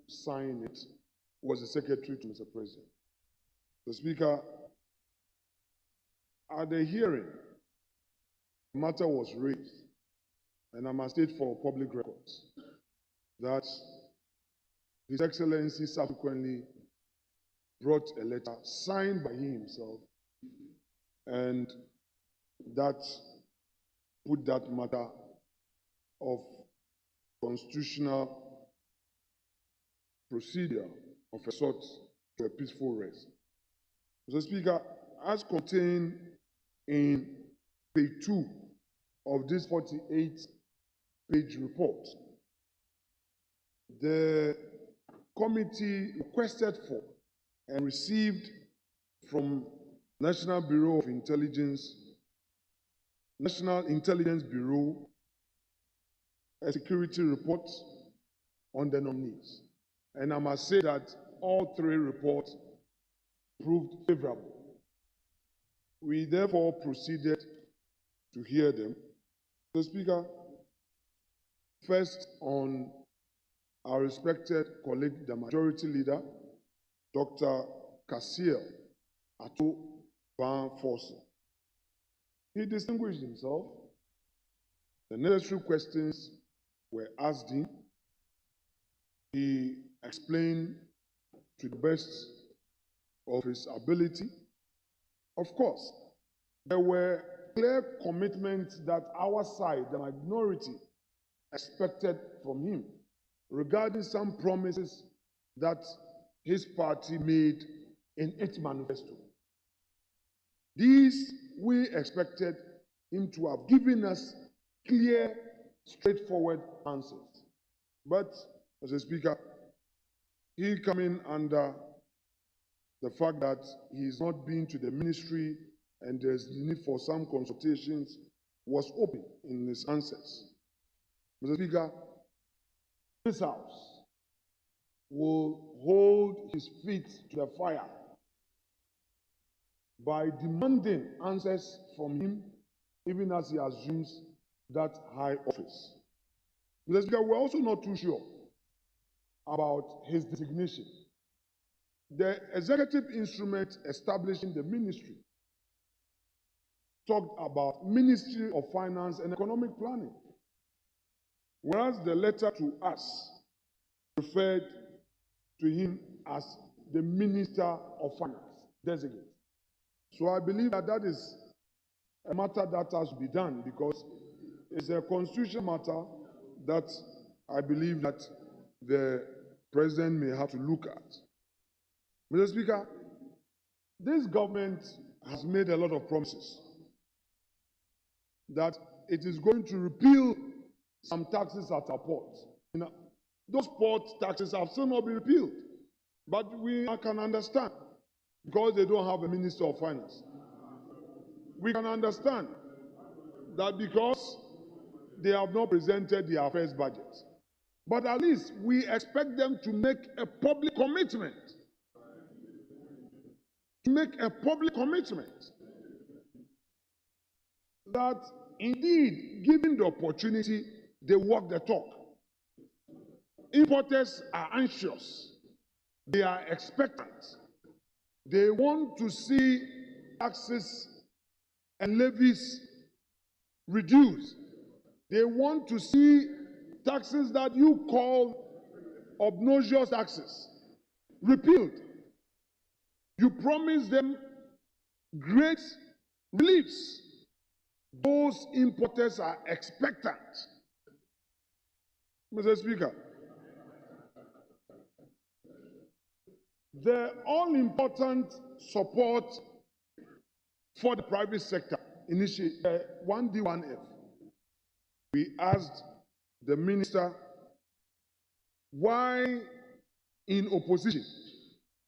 sign it was the secretary to Mr. President. The Speaker, at the hearing, the matter was raised, and I must state for public records that His Excellency subsequently brought a letter signed by him himself, and that put that matter of constitutional procedure of a sort to a peaceful rest. Mr. Speaker, as contained in page 2 of this 48-page report, the committee requested for and received from National Intelligence Bureau a security report on the nominees. And I must say that all three reports proved favorable. We therefore proceeded to hear them. Mr. Speaker, first on our respected colleague, the Majority Leader, Dr. Kassiel Ato Van Forson. He distinguished himself. The necessary questions were asked him. He explained to the best of his ability. Of course, there were clear commitments that our side, the minority, expected from him regarding some promises that his party made in its manifesto. These we expected him to have given us clear, straightforward answers. But, as a Speaker, he coming under the fact that he's not been to the ministry and there's need for some consultations was open in his answers. Mr. Speaker, this House will hold his feet to the fire by demanding answers from him, even as he assumes that high office. Mr. Speaker, we're also not too sure about his designation. The executive instrument establishing the ministry talked about Ministry of Finance and Economic Planning, whereas the letter to us referred to him as the Minister of Finance designate. So I believe that that is a matter that has to be done, because it's a constitutional matter that I believe that the President may have to look at. Mr. Speaker, this government has made a lot of promises that it is going to repeal some taxes at our ports. You know, those port taxes have still not been repealed, but we can understand because they don't have a Minister of Finance. We can understand that because they have not presented their first budget. But at least we expect them to make a public commitment. To make a public commitment that indeed, given the opportunity, they walk the talk. Importers are anxious. They are expectant. They want to see taxes and levies reduced. They want to see taxes that you call obnoxious taxes repealed. You promise them great reliefs. Those importers are expectant. Mr. Speaker, the all-important support for the private sector initiative, 1D1F, we asked the minister why, in opposition,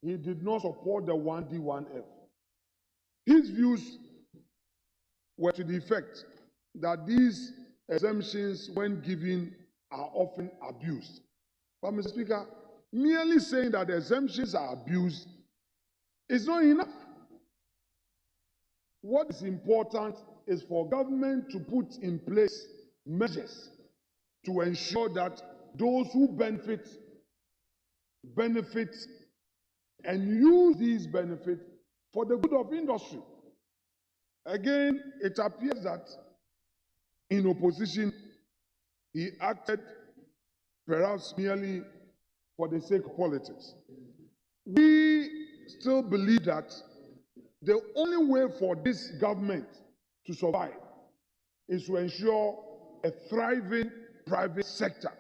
he did not support the 1D1F. His views were to the effect that these exemptions, when given, are often abused. But, Mr. Speaker, merely saying that the exemptions are abused is not enough. What is important is for government to put in place measures to ensure that those who benefit benefits and use these benefits for the good of industry. Again, it appears that in opposition, he acted perhaps merely for the sake of politics. We still believe that the only way for this government to survive is to ensure a thriving private sector.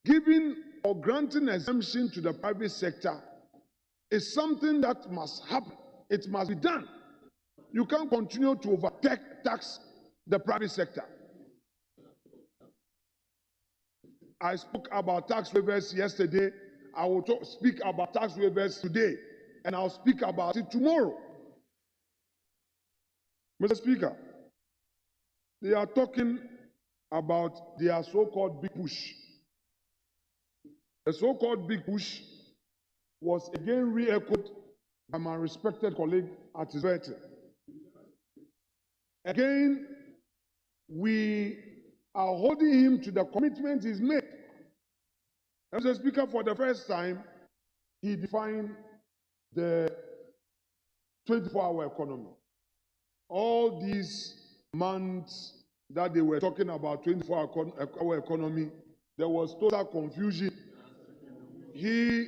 Giving or granting exemption to the private sector is something that must happen. It must be done. You can't continue to overtax the private sector. I spoke about tax waivers yesterday. I will speak about tax waivers today, and I'll speak about it tomorrow. Mr. Speaker, they are talking about their so-called big push. The so-called big push was again re-echoed by my respected colleague Atisvete. Again, we are holding him to the commitment he's made. Mr. Speaker, for the first time, he defined the 24-hour economy. All these months that they were talking about 24-hour economy, there was total confusion. He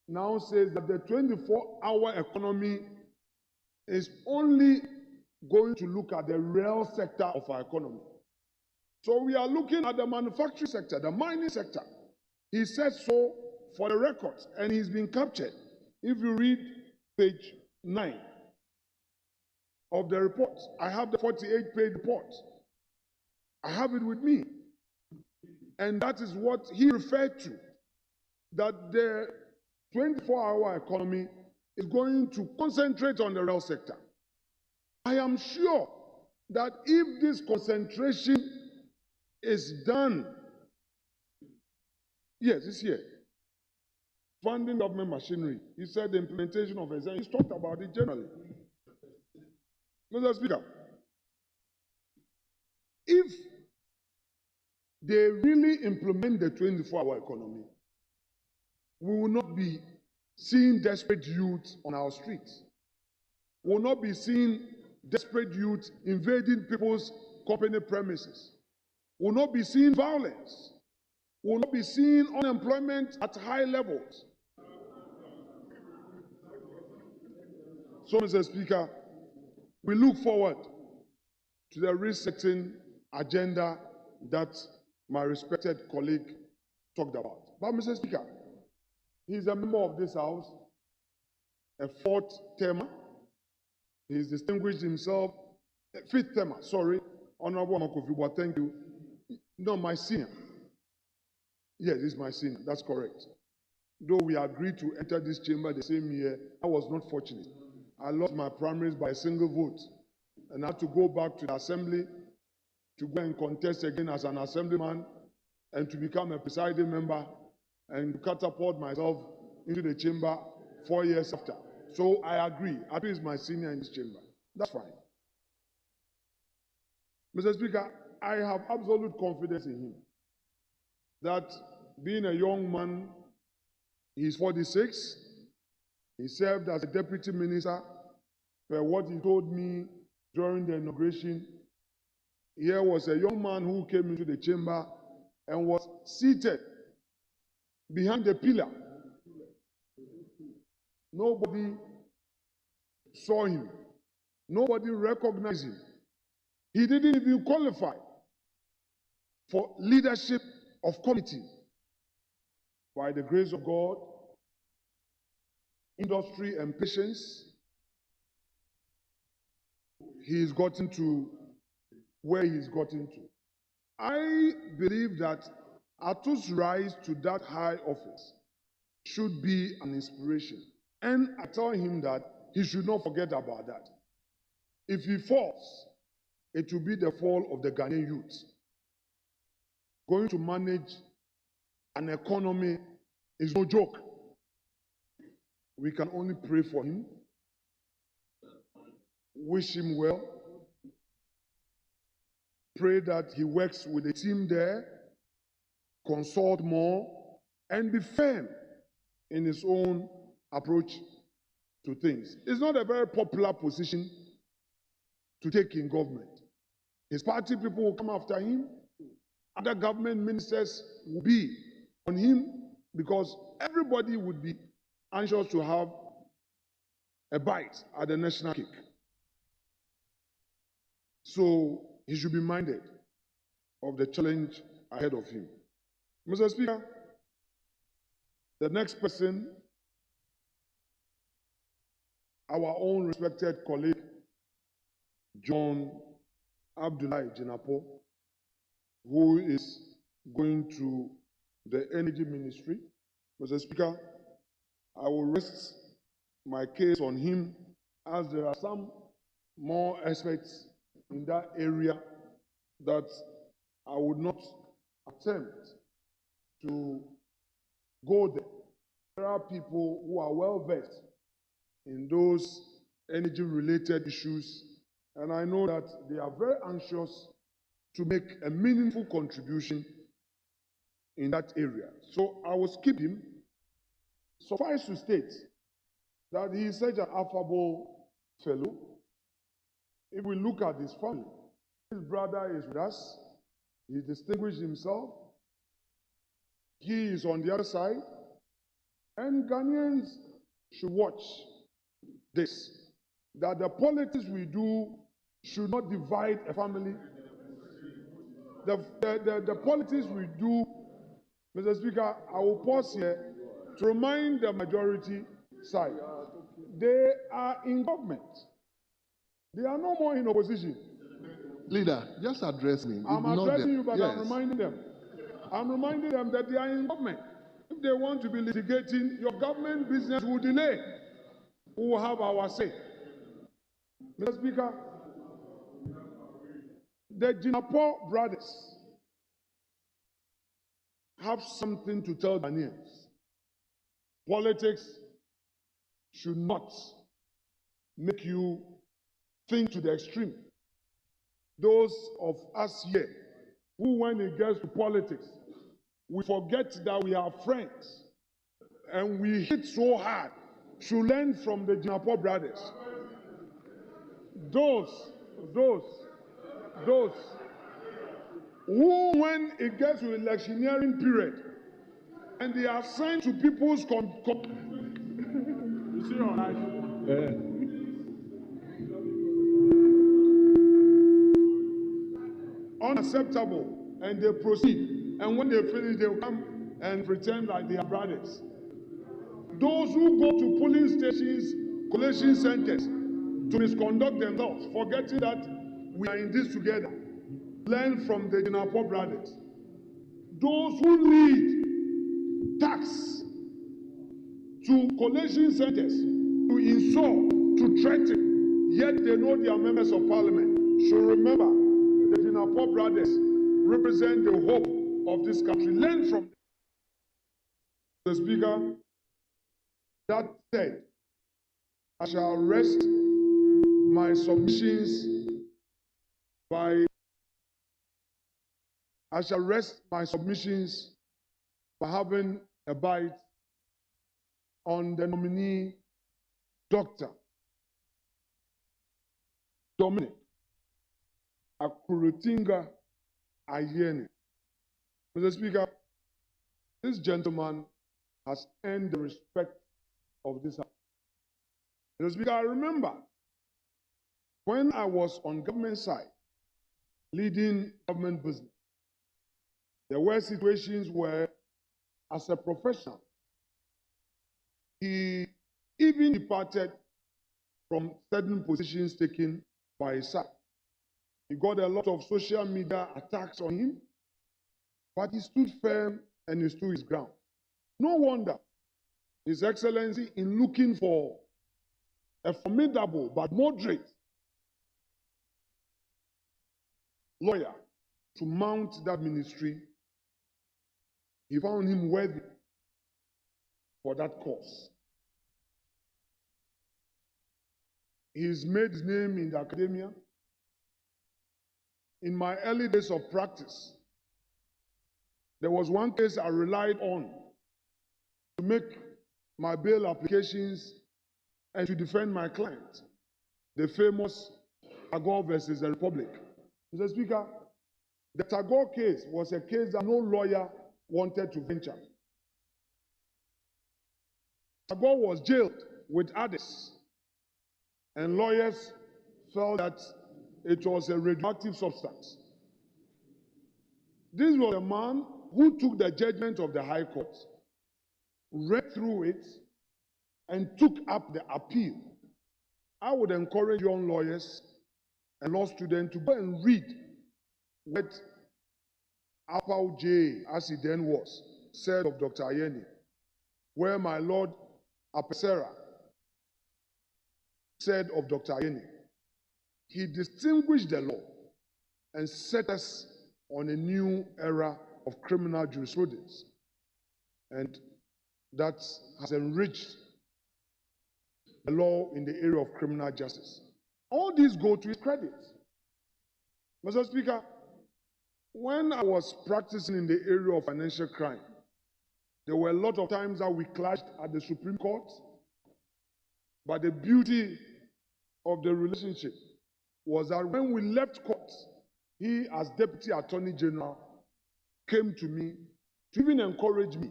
now says that the 24-hour economy is only going to look at the real sector of our economy. So we are looking at the manufacturing sector, the mining sector. He said so for the records, and he's been captured. If you read page 9 of the report, I have the 48-page report. I have it with me. And that is what he referred to, that the 24-hour economy is going to concentrate on the real sector. I am sure that if this concentration is done, yes, it's here. Funding government machinery. He said the implementation of it. He's talked about it generally. Mr. Speaker, if they really implement the 24-hour economy, we will not be seeing desperate youth on our streets. We will not be seeing desperate youth invading people's company premises. We will not be seeing violence. We will not be seeing unemployment at high levels. So, Mr. Speaker, we look forward to the resetting agenda that my respected colleague talked about. But, Mr. Speaker, he's a member of this House, a fourth termer. He's distinguished himself, fifth termer, sorry, Honorable Amakofi, thank you. No, my senior. Yes, he's my senior, that's correct. Though we agreed to enter this chamber the same year, I was not fortunate. I lost my primaries by a single vote, and I had to go back to the assembly to go and contest again as an assemblyman and to become a presiding member and catapult myself into the chamber 4 years after. So I agree. Atu is my senior in this chamber. That's fine. Mr. Speaker, I have absolute confidence in him that being a young man, he's 46, he served as a deputy minister. But what he told me during the inauguration, here was a young man who came into the chamber and was seated behind the pillar. Nobody saw him. Nobody recognized him. He didn't even qualify for leadership of committee. By the grace of God, industry and patience, he's gotten to where he's gotten to. I believe that Atu's rise to that high office should be an inspiration. And I tell him that he should not forget about that. If he falls, it will be the fall of the Ghanaian youth. Going to manage an economy is no joke. We can only pray for him, wish him well, pray that he works with the team there, consult more, and be firm in his own approach to things. It's not a very popular position to take in government. His party people will come after him. Other government ministers will be on him because everybody would be anxious to have a bite at the national cake. So he should be minded of the challenge ahead of him. Mr. Speaker, the next person, our own respected colleague, John Abdullahi Jinapor, who is going to the Energy Ministry. Mr. Speaker, I will rest my case on him as there are some more aspects in that area that I would not attempt to go there. There are people who are well versed in those energy-related issues, and I know that they are very anxious to make a meaningful contribution in that area. So I will skip him. Suffice to state that he is such an affable fellow. If we look at his family, his brother is with us. He distinguished himself. He is on the other side. And Ghanaians should watch this, that the politics we do should not divide a family. The politics we do, Mr. Speaker, I will pause here to remind the majority side, they are in government. They are no more in opposition. Leader, just address me. I'm addressing you, but yes. I'm reminding them. I'm reminding them that they are in government. If they want to be litigating, your government business will delay. We will have our say. Mr. Speaker, the Jinapor brothers have something to tell Ghanaians. Politics should not make you think to the extreme. Those of us here who, when it gets to politics, we forget that we are friends and we hit so hard, should learn from the Jinapor brothers. Those who, when it gets to electioneering period, and they are sent to people's you see your life? Unacceptable, and they proceed. And when they finish, they will come and pretend like they are brothers. Those who go to polling stations, collation centers, to misconduct themselves, forgetting that we are in this together, learn from the Jinapor brothers. Those who lead tax to collation centers, to insult, to threaten, yet they know they are members of parliament, should remember the Jinapor brothers represent the hope of this country. Learn from the Speaker. That said, I shall rest my submissions by having a bite on the nominee, Dr. Dominic Akurutinga Ayeni. Mr. Speaker, this gentleman has earned the respect of this house. Mr. Speaker, I remember when I was on government side, leading government business, there were situations where, as a professional, he even departed from certain positions taken by his side. He got a lot of social media attacks on him, but he stood firm and he stood his ground. No wonder His Excellency, in looking for a formidable but moderate lawyer to mount that ministry, he found him worthy for that cause. He's made his name in the academia. In my early days of practice, there was one case I relied on to make my bail applications and to defend my client, the famous Tagore versus the Republic. Mr. Speaker, the Tagore case was a case that no lawyer wanted to venture. Tagore was jailed with others, and lawyers felt that it was a radioactive substance. This was a man who took the judgment of the High Court, read through it, and took up the appeal. I would encourage young lawyers and law students to go and read what Apau J, as he then was, said of Dr. Ayeni, where my Lord Apesera said of Dr. Ayeni. He distinguished the law and set us on a new era of criminal jurisprudence. And that has enriched the law in the area of criminal justice. All these go to his credit. Mr. Speaker, when I was practicing in the area of financial crime, there were a lot of times that we clashed at the Supreme Court, but the beauty of the relationship was that when we left court, he, as Deputy Attorney General, came to me to even encourage me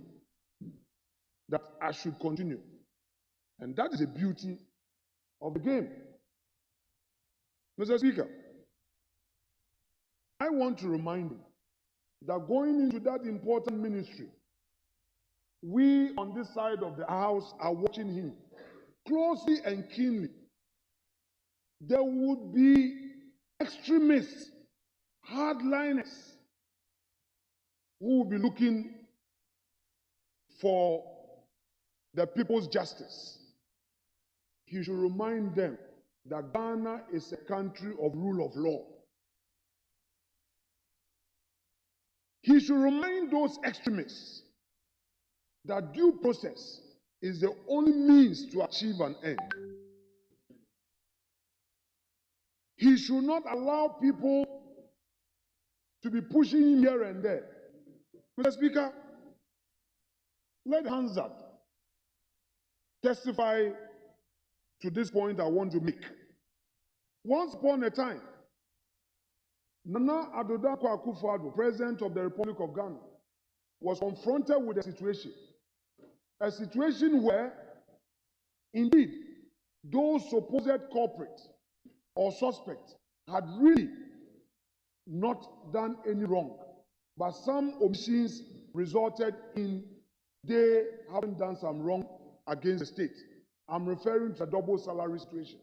that I should continue. And that is the beauty of the game. Mr. Speaker, I want to remind you that going into that important ministry, we on this side of the house are watching him closely and keenly. There would be extremists, hardliners, who will be looking for the people's justice. He should remind them that Ghana is a country of rule of law. He should remind those extremists that due process is the only means to achieve an end. He should not allow people to be pushing him here and there. Mr. Speaker, let Hansard testify to this point I want to make. Once upon a time, Nana Addo Dankwa Akufo-Addo, President of the Republic of Ghana, was confronted with a situation where, indeed, those supposed culprits or suspects had really not done any wrong, but some omissions resulted in they having done some wrong against the state. I'm referring to a double salary situation.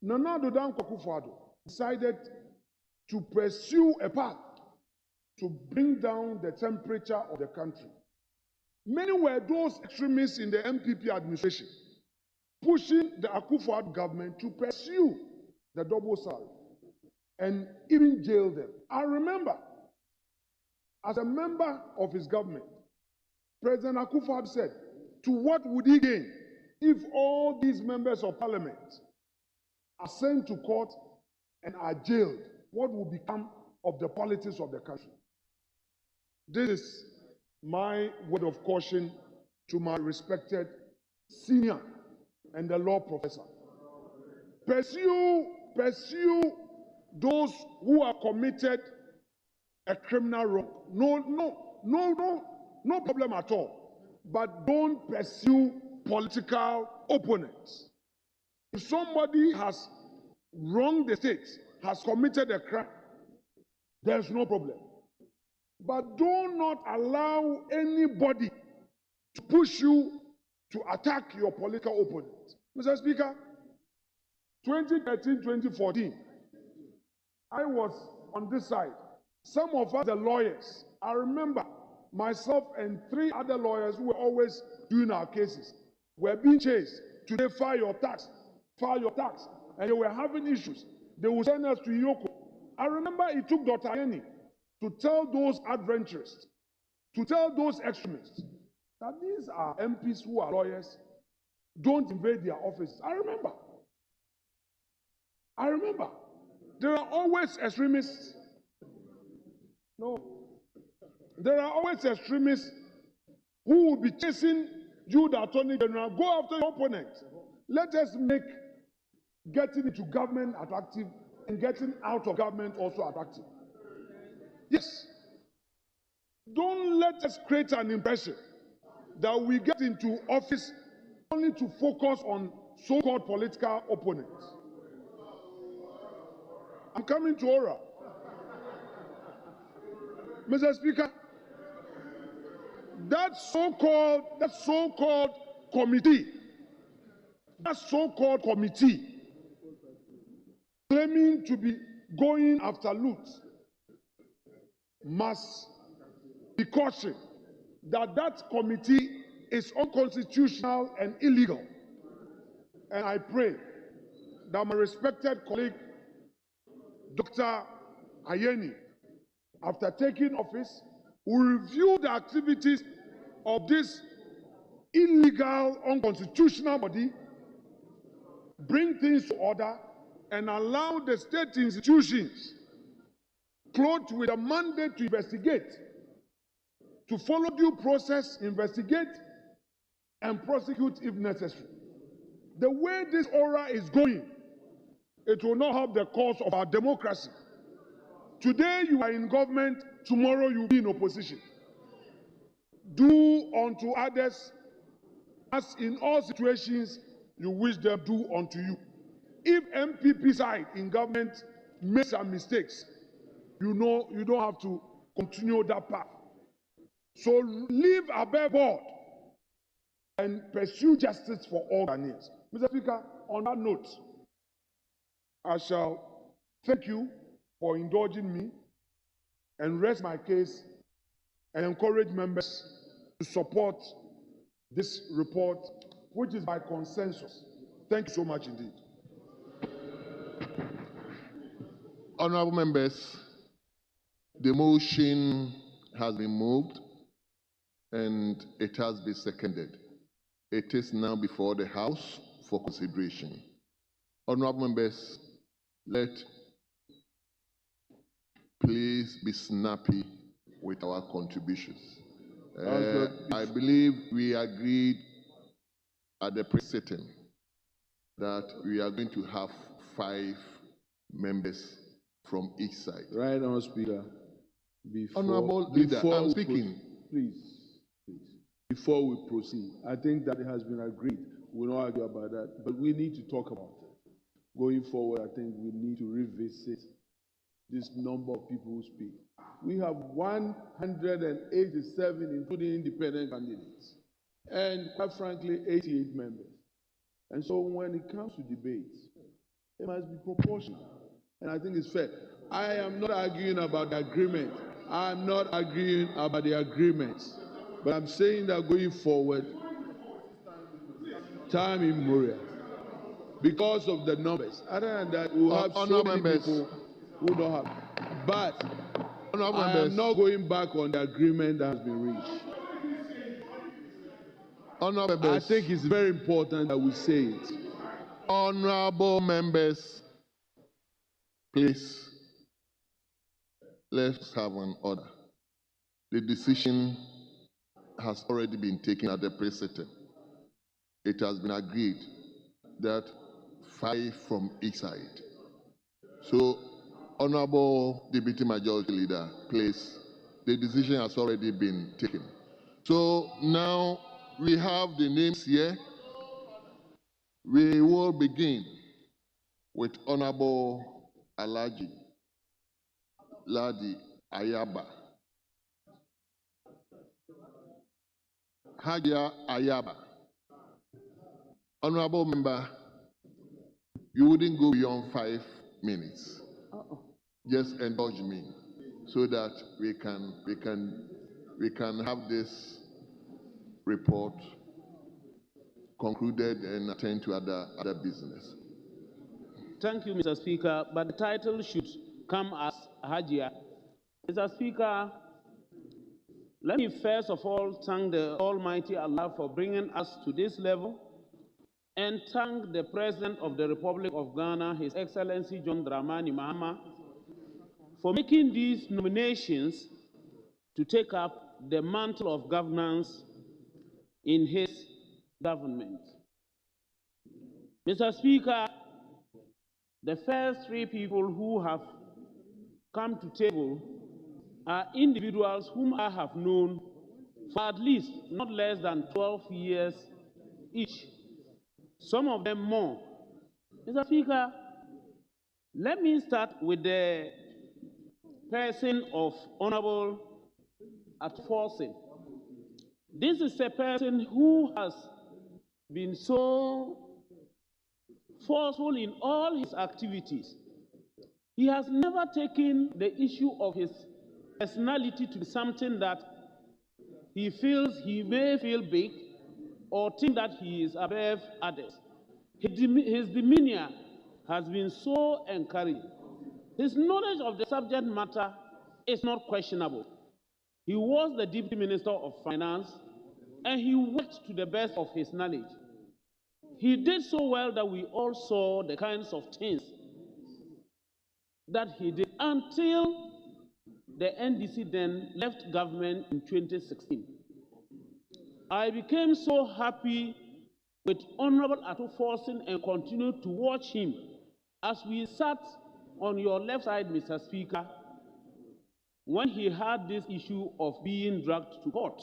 Nana Addo Dankwa Akufo-Addo decided to pursue a path to bring down the temperature of the country. Many were those extremists in the MPP administration pushing the Akufo-Addo government to pursue the double salary and even jail them. I remember, as a member of his government, President Akufo-Addo said, to what would he gain if all these members of parliament are sent to court and are jailed? What will become of the politics of the country? This is my word of caution to my respected senior and the law professor. Pursue those who are committed a criminal wrong. No problem at all. But don't pursue political opponents. If somebody has wronged the state, has committed a crime, there's no problem. But do not allow anybody to push you to attack your political opponent. Mr. Speaker, 2013-2014, I was on this side. Some of us, the lawyers, I remember myself and 3 other lawyers who were always doing our cases, were being chased. Today, file your tax. And they were having issues. They would send us to Yoko. I remember it took Dr. Ayeni to tell those adventurers, to tell those extremists, that these are MPs who are lawyers, don't invade their offices. I remember. There are always 'There are always extremists who who will be chasing you, the Attorney General. Go after your opponent. Let us make getting into government attractive and getting out of government also attractive. Yes. Don't let us create an impression that we get into office only to focus on so-called political opponents. I'm coming to Ora. Mr. Speaker, that so-called committee claiming to be going after loot must be cautioned that that committee is unconstitutional and illegal. And I pray that my respected colleague, Dr. Ayeni, after taking office, will review the activities of this illegal, unconstitutional body, bring things to order, and allow the state institutions clothed with a mandate to investigate, to follow due process, investigate, and prosecute if necessary. The way this aura is going, it will not help the cause of our democracy. Today you are in government, tomorrow you will be in opposition. Do unto others as in all situations you wish them do unto you. If MPP side in government makes some mistakes, you know you don't have to continue that path. So leave above board and pursue justice for all Ghanaians. Mr. Speaker, on that note, I shall thank you for indulging me and rest my case and encourage members to support this report, which is by consensus. Thank you so much indeed. Honorable members, the motion has been moved and it has been seconded. It is now before the House for consideration. Honorable members, let please be snappy with our contributions. I believe we agreed at the pre-sitting that we are going to have 5 members from each side. Right, Honorable Speaker. Honorable Leader, I'm speaking. Please. Before we proceed, I think that it has been agreed. We'll not argue about that, but we need to talk about it. Going forward, I think we need to revisit this number of people who speak. We have 187, including independent candidates, and quite frankly, 88 members. And so when it comes to debates, it must be proportional. And I think it's fair. I am not arguing about the agreement. I'm not arguing about the agreements. But I'm saying that going forward, time immemorial, because of the numbers. Other than that, we will have so many people who don't have. But I am not going back on the agreement that has been reached. I think it's very important that we say it. Honorable members, please, let's have an order. The decision has already been taken at the pre-sitting. It has been agreed that 5 from each side. So, Honorable Deputy Majority Leader, please, the decision has already been taken. So now we have the names here. We will begin with Honorable Alhaji Ladi Ayaba. Hajia Ayaba. Honorable member, you wouldn't go beyond 5 minutes. Just indulge me so that we can have this report concluded and attend to other business. Thank you, Mr. Speaker, but the title should come as Hajia. Mr. Speaker, let me first of all thank the Almighty Allah for bringing us to this level and thank the President of the Republic of Ghana, His Excellency John Dramani Mahama, for making these nominations to take up the mantle of governance in his government. Mr. Speaker, the first three people who have come to table are individuals whom I have known for at least not less than 12 years each, some of them more. Mr. Speaker, let me start with the person of Honorable Atforson. This is a person who has been so forceful in all his activities. He has never taken the issue of his personality to be something that he feels he may feel big or think that he is above others. His demeanor has been so encouraging. His knowledge of the subject matter is not questionable. He was the Deputy Minister of Finance, and he worked to the best of his knowledge. He did so well that we all saw the kinds of things that he did until the NDC then left government in 2016. I became so happy with Honorable Atforson and continued to watch him as we sat on your left side, Mr. Speaker, when he had this issue of being dragged to court.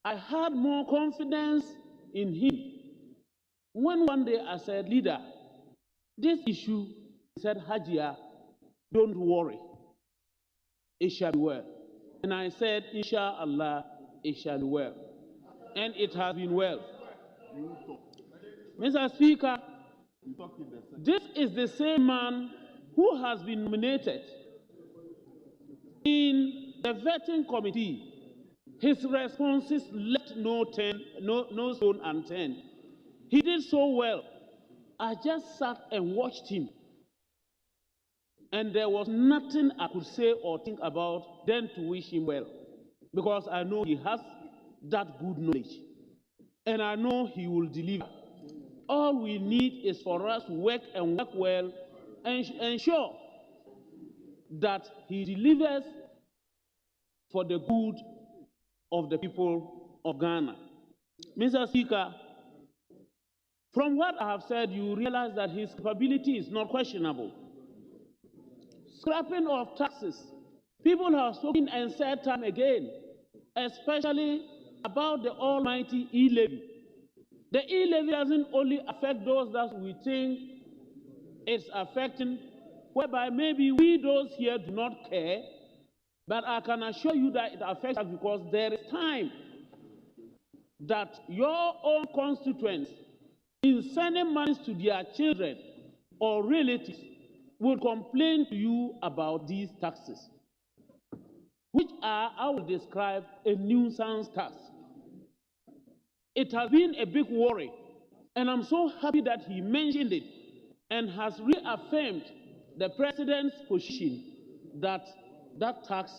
I had more confidence in him when one day I said, "Leader, this issue," he said, "Hajia, don't worry, it shall be well." And I said, "Inshallah, it shall be well." And it has been well. Mr. Speaker, this is the same man who has been nominated in the vetting committee. His responses left no stone unturned. He did so well. I just sat and watched him. And there was nothing I could say or think about than to wish him well, because I know he has that good knowledge. And I know he will deliver. All we need is for us to work and work well and ensure that he delivers for the good of the people of Ghana. Mr. Speaker, from what I have said, you realize that his capability is not questionable. Scrapping of taxes. People have spoken and said time again, especially about the almighty e-levy. The e-levy doesn't only affect those that we think it's affecting, whereby maybe we those here do not care, but I can assure you that it affects us because there is time that your own constituents, in sending money to their children or relatives, will complain to you about these taxes, which are, I will describe, a nuisance tax. It has been a big worry, and I'm so happy that he mentioned it and has reaffirmed the president's position that that tax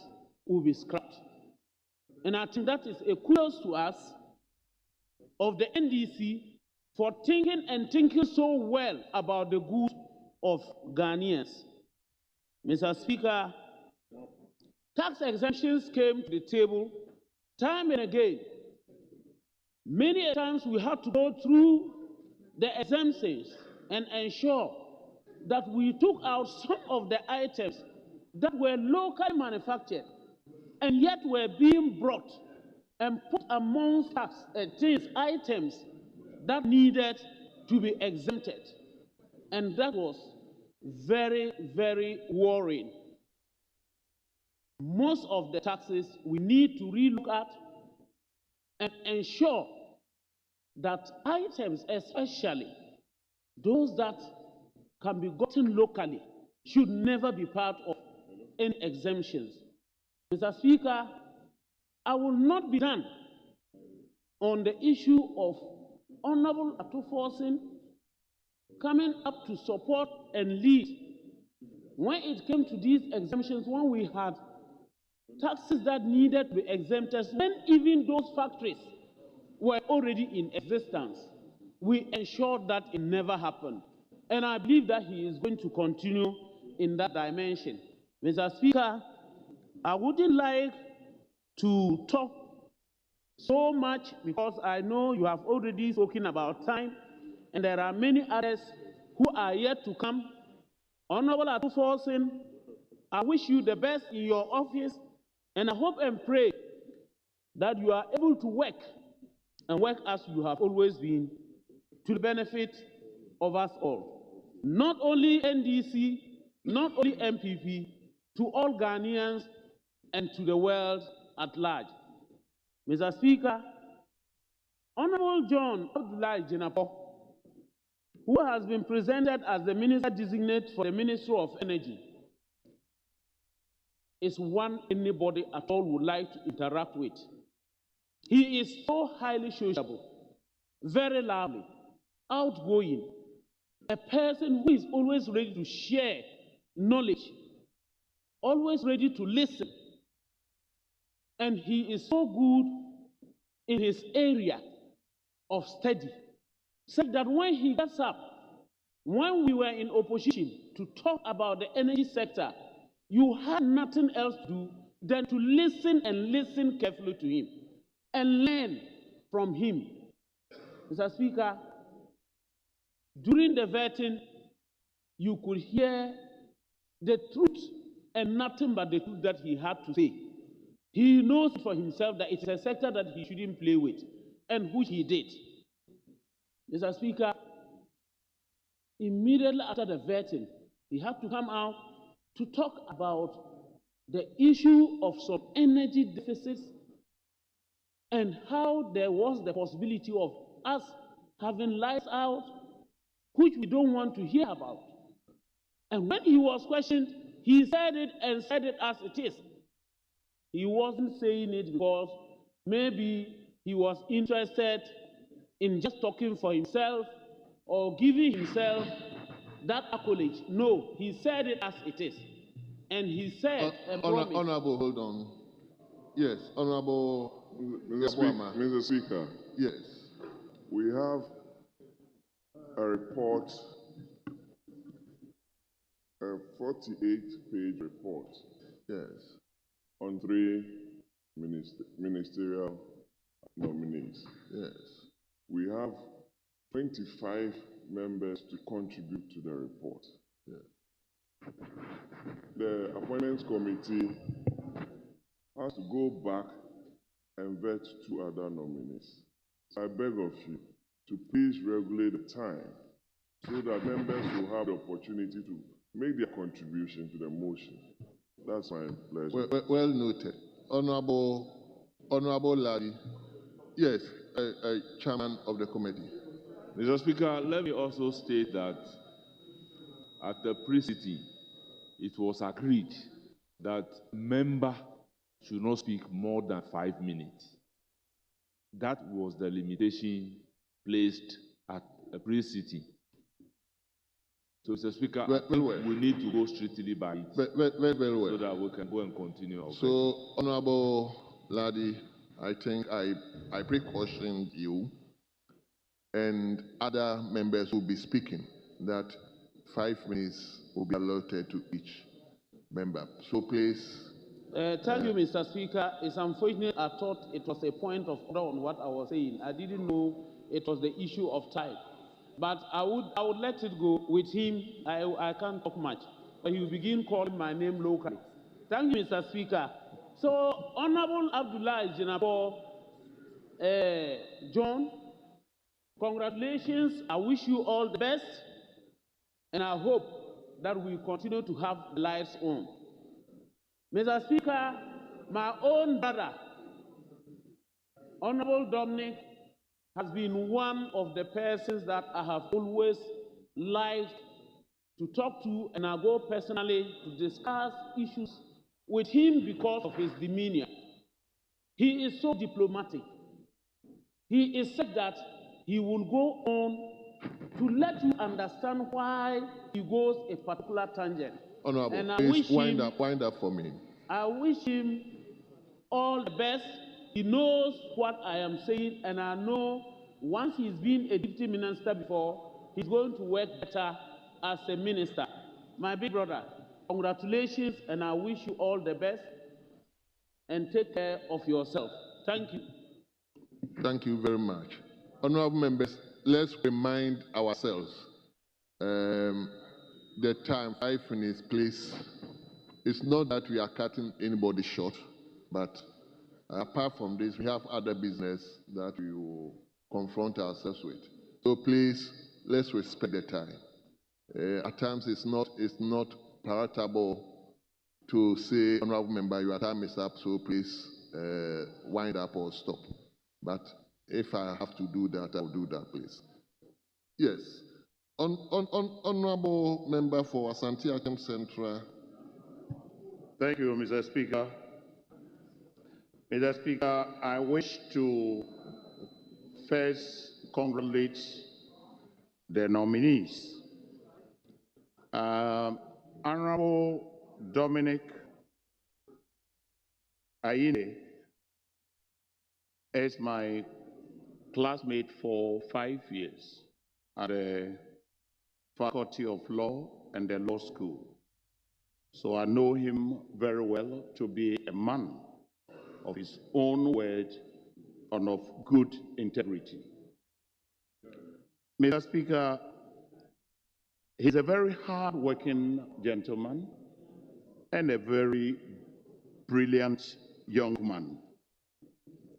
will be scrapped. And I think that is a kudos to us of the NDC for thinking so well about the good of Ghanaians. Mr. Speaker, tax exemptions came to the table time and again. Many times we had to go through the exemptions and ensure that we took out some of the items that were locally manufactured and yet were being brought and put amongst tax items that needed to be exempted. And that was very, very worrying. Most of the taxes we need to relook at and ensure that items, especially those that can be gotten locally, should never be part of any exemptions. Mr. Speaker, I will not be done on the issue of Honorable Atforson coming up to support and lead when it came to these exemptions, when we had taxes that needed to be exempted, when even those factories were already in existence. We ensured that it never happened. And I believe that he is going to continue in that dimension. Mr. Speaker, I wouldn't like to talk so much because I know you have already spoken about time, and there are many others who are yet to come. Honorable Atuforsen, I wish you the best in your office, and I hope and pray that you are able to work and work as you have always been to the benefit of us all. Not only NDC, not only MPP, to all Ghanaians and to the world at large. Mr. Speaker, Honorable John Abdullahi Jinapor, who has been presented as the Minister Designate for the Ministry of Energy, is one anybody at all would like to interact with. He is so highly sociable, very lively, outgoing, a person who is always ready to share knowledge, always ready to listen. And he is so good in his area of study, such that when he gets up, when we were in opposition to talk about the energy sector, you had nothing else to do than to listen and listen carefully to him and learn from him. Mr. Speaker, during the vetting, you could hear the truth and nothing but the truth that he had to say. He knows for himself that it is a sector that he shouldn't play with, and which he did. Mr. Speaker, immediately after the vetting, he had to come out to talk about the issue of some energy deficits and how there was the possibility of us having lights out, which we don't want to hear about. And when he was questioned, he said it and said it as it is. He wasn't saying it because maybe he was interested in just talking for himself or giving himself that accolade. No, he said it as it is. And he said and promised. Honorable, hold on. Yes, Honorable Mr. Speaker, yes. we have a report, a 48-page report Yes. on 3 ministerial nominees. Yes. We have 25 members to contribute to the report. Yes. The appointments committee has to go back and vet 2 other nominees. I beg of you to please regulate the time so that members will have the opportunity to make their contribution to the motion. That's my pleasure. Well noted. Honorable Ladi. Yes, Chairman of the committee. Mr. Speaker, let me also state that at the pre-sitting, it was agreed that member should not speak more than 5 minutes. That was the limitation placed at the pre-sitting. So, Mr. Speaker, we need to go strictly by it Very well. so that we can go and continue our So, Honorable Ladi, I think I pre-cautioned you and other members will be speaking that 5 minutes will be allotted to each member. So please. Thank you, Mr. Speaker. It's unfortunate I thought it was a point of order on what I was saying. I didn't know it was the issue of time. But I would let it go with him. I can't talk much. But he will begin calling my name locally. Thank you, Mr. Speaker. So, Honorable Abdullahi Jinapor, John, congratulations. I wish you all the best. And I hope that we continue to have lights on. Mr. Speaker, my own brother, Honorable Dominic, has been one of the persons that I have always liked to talk to, and I go personally to discuss issues with him because of his demeanor. He is so diplomatic. He is such that he will go on to let you understand why he goes a particular tangent. Honorable, and please wind up for me. I wish him all the best. He knows what I am saying, and I know once he's been a deputy minister before, he's going to work better as a minister. My big brother, congratulations, and I wish you all the best, and take care of yourself. Thank you. Thank you very much. Honorable members, let's remind ourselves the time, 5 minutes, please. It's not that we are cutting anybody short, but apart from this, we have other business that we will confront ourselves with. So please, let's respect the time. At times, it's not palatable to say, honorable member, your time is up, so please wind up or stop. But if I have to do that, I will do that, please. Yes. Honorable member for Asante Akem Central. Thank you, Mr. Speaker. Mr. Speaker, I wish to first congratulate the nominees. Honorable Dominic Ayine is my classmate for 5 years at the Faculty of Law and the Law School. So I know him very well to be a man of his own word and of good integrity. Mr. Speaker, he's a very hard-working gentleman and a very brilliant young man.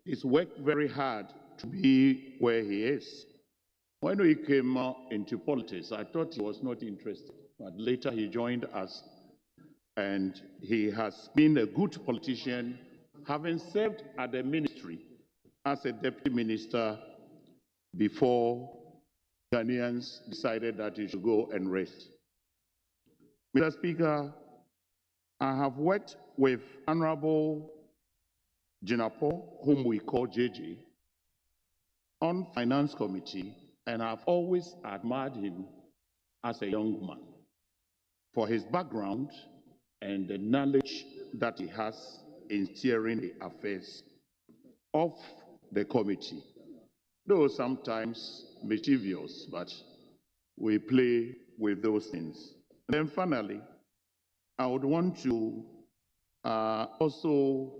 He's worked very hard to be where he is. When we came into politics, I thought he was not interested, but later he joined us, and he has been a good politician, having served at the ministry as a deputy minister before Ghanaians decided that he should go and rest. Mr. Speaker, I have worked with Honorable Jinapo, whom we call JJ, on Finance Committee, and I've always admired him as a young man for his background and the knowledge that he has in steering the affairs of the committee. Though sometimes mischievous, but we play with those things. And then finally, I would want to also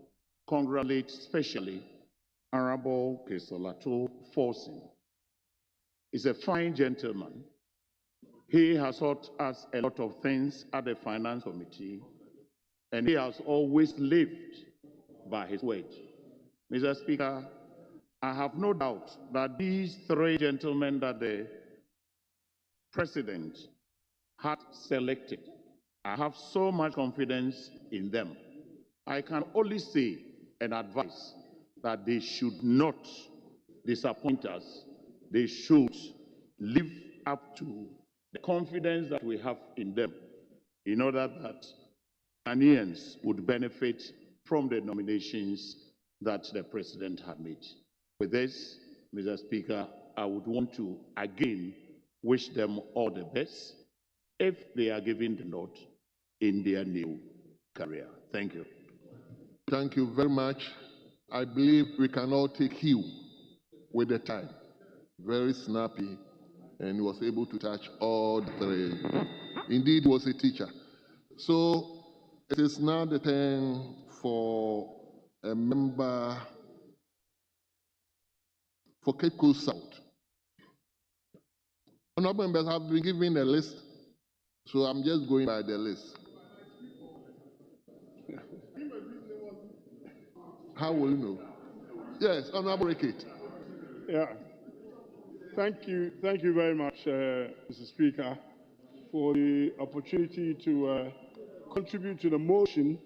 congratulate especially Honorable Kesolato Forson. He's a fine gentleman. He has taught us a lot of things at the Finance Committee, and he has always lived by his word. Mr. Speaker, I have no doubt that these 3 gentlemen that the President had selected, I have so much confidence in them. I can only say and advise that they should not disappoint us. They should live up to the confidence that we have in them in order that Ghanaians would benefit from the nominations that the President had made. With this, Mr. Speaker, I would want to again wish them all the best if they are given the nod in their new career. Thank you. Thank you very much. I believe we can all take hew with the time. Very snappy, and he was able to touch all the 3. Indeed, he was a teacher. So it is now the turn for a member for Cape Coast South. Honorable members have been given a list, so I'm just going by the list. How will you know? Yes, Honorable Rickett. Yeah. Thank you very much, Mr. Speaker, for the opportunity to contribute to the motion,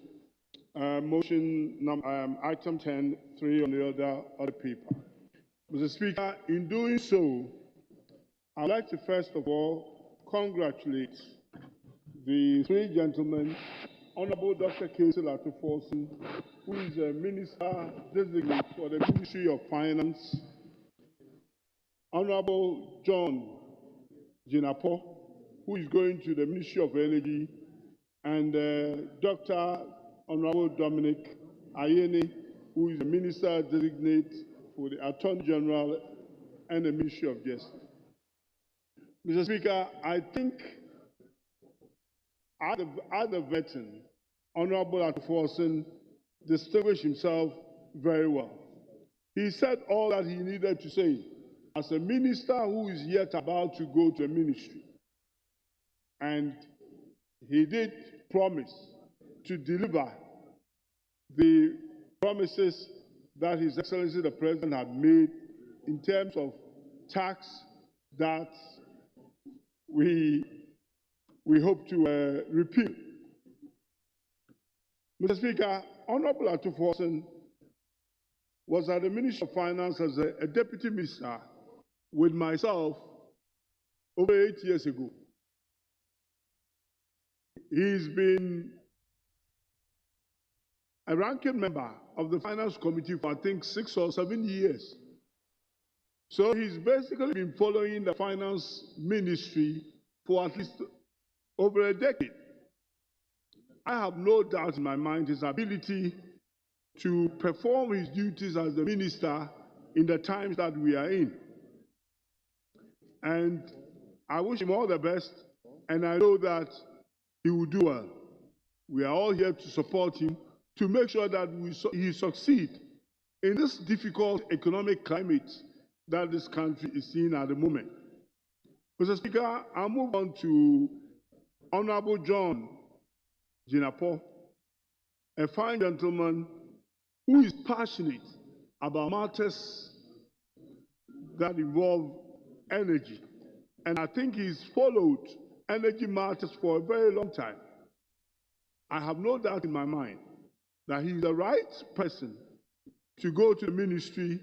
item 10, 3 on the other paper. Mr. Speaker, in doing so, I'd like to first of all congratulate the 3 gentlemen, Honorable Dr. Kesolato Forson, who is a minister designate for the Ministry of Finance, Honorable John Jinapo, who is going to the Ministry of Energy, and Dr. Honorable Dominic Ayine, who is the minister designate for the Attorney General and the Ministry of Justice. Mr. Speaker, I think at the veteran, Honorable Forson distinguished himself very well. He said all that he needed to say as a minister who is yet about to go to a ministry. And he did promise to deliver the promises that His Excellency the President had made in terms of tax that we hope to repeal. Mr. Speaker, Honorable Atuforsen was at the Ministry of Finance as a deputy minister with myself over 8 years ago. He's been a ranking member of the Finance Committee for, I think, 6 or 7 years. So he's basically been following the Finance Ministry for at least over a decade. I have no doubt in my mind his ability to perform his duties as the minister in the times that we are in. And I wish him all the best, and I know that he will do well. We are all here to support him to make sure that he succeeds in this difficult economic climate that this country is seeing at the moment. Mr. Speaker, I'll move on to Honorable John Jinapor, a fine gentleman who is passionate about matters that involve energy. And I think he's followed energy matters for a very long time. I have no doubt in my mind that he's the right person to go to the ministry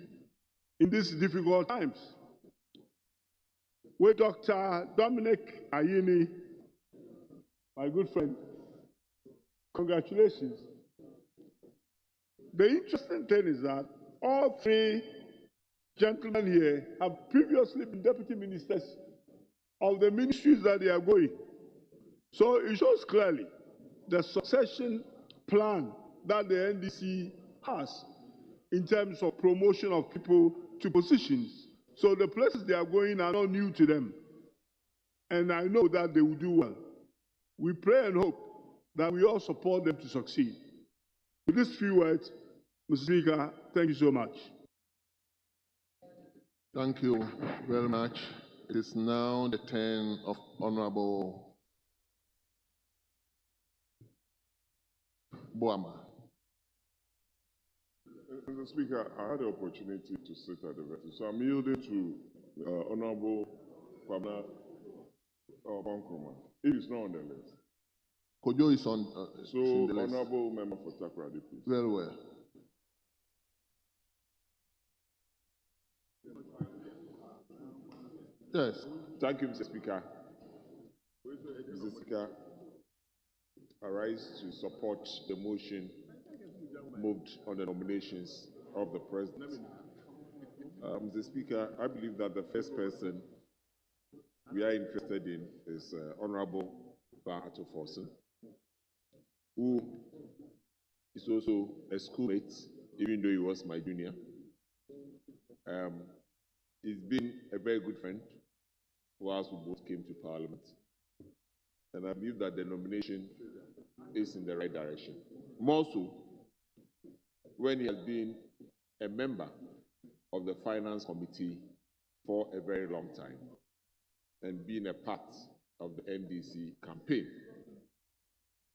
in these difficult times. With Dr. Dominic Ayini, my good friend, congratulations. The interesting thing is that all three gentlemen here have previously been deputy ministers of the ministries that they are going. So it shows clearly the succession plan that the NDC has in terms of promotion of people to positions. So the places they are going are not new to them. And I know that they will do well. We pray and hope that we all support them to succeed. With these few words, Mr. Speaker, thank you so much. Thank you very much. It is now the turn of Honorable Boama. Mr. Speaker, I had the opportunity to sit at the vessel, so I'm yielding to Honorable Kwabena Bonkroma. He is not on the list. Kojo is on So, in the list. Honorable Member for Takoradi, please. Very well. Yes. Thank you, Mr. Speaker. Mr. Speaker, I rise to support the motion moved on the nominations of the President. Mr. Speaker, I believe that the first person we are interested in is Honorable Ba Atuforsen, who is also a schoolmate, even though he was my junior. He's been a very good friend whilst we both came to Parliament. And I believe that the nomination is in the right direction. More so, when he has been a member of the Finance Committee for a very long time and been a part of the NDC campaign.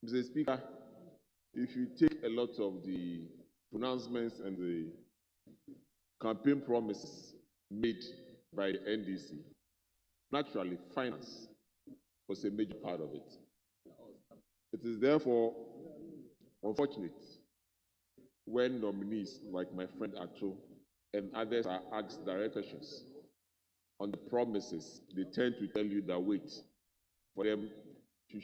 Mr. Speaker, if you take a lot of the pronouncements and the campaign promises made by the NDC, naturally, finance was a major part of it. It is therefore unfortunate when nominees like my friend Ato and others are asked direct questions on the promises, they tend to tell you that wait for them to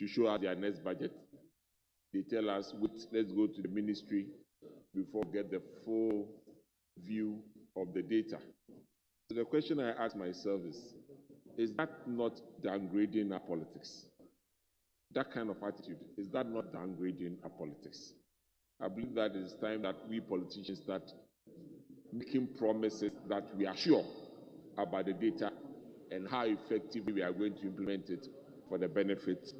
show us their next budget. They tell us, wait, let's go to the ministry before we get the full view of the data. So the question I ask myself is that not downgrading our politics? That kind of attitude, is that not downgrading our politics? I believe that it is time that we politicians start making promises that we are sure about the data and how effectively we are going to implement it for the benefit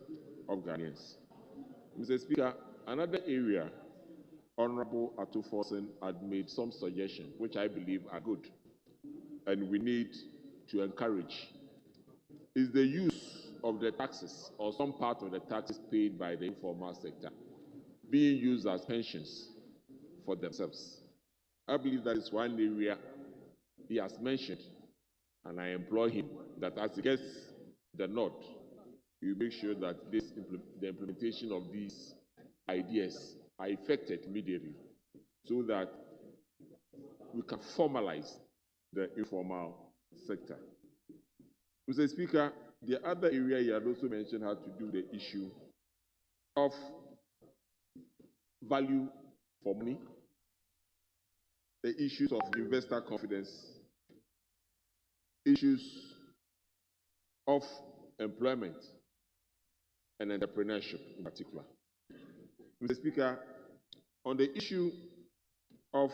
of Ghanaians. Mr. Speaker, another area Honorable Atuforsen had made some suggestions, which I believe are good, and we need to encourage, is the use of the taxes or some part of the taxes paid by the informal sector being used as pensions for themselves. I believe that is one area he has mentioned, and I implore him that as he gets the nod, you make sure that the implementation of these ideas are effected immediately so that we can formalize the informal sector. Mr. Speaker, the other area you had also mentioned had to do with the issue of value for money, the issues of investor confidence, issues of employment and entrepreneurship in particular. Mr. Speaker, on the issue of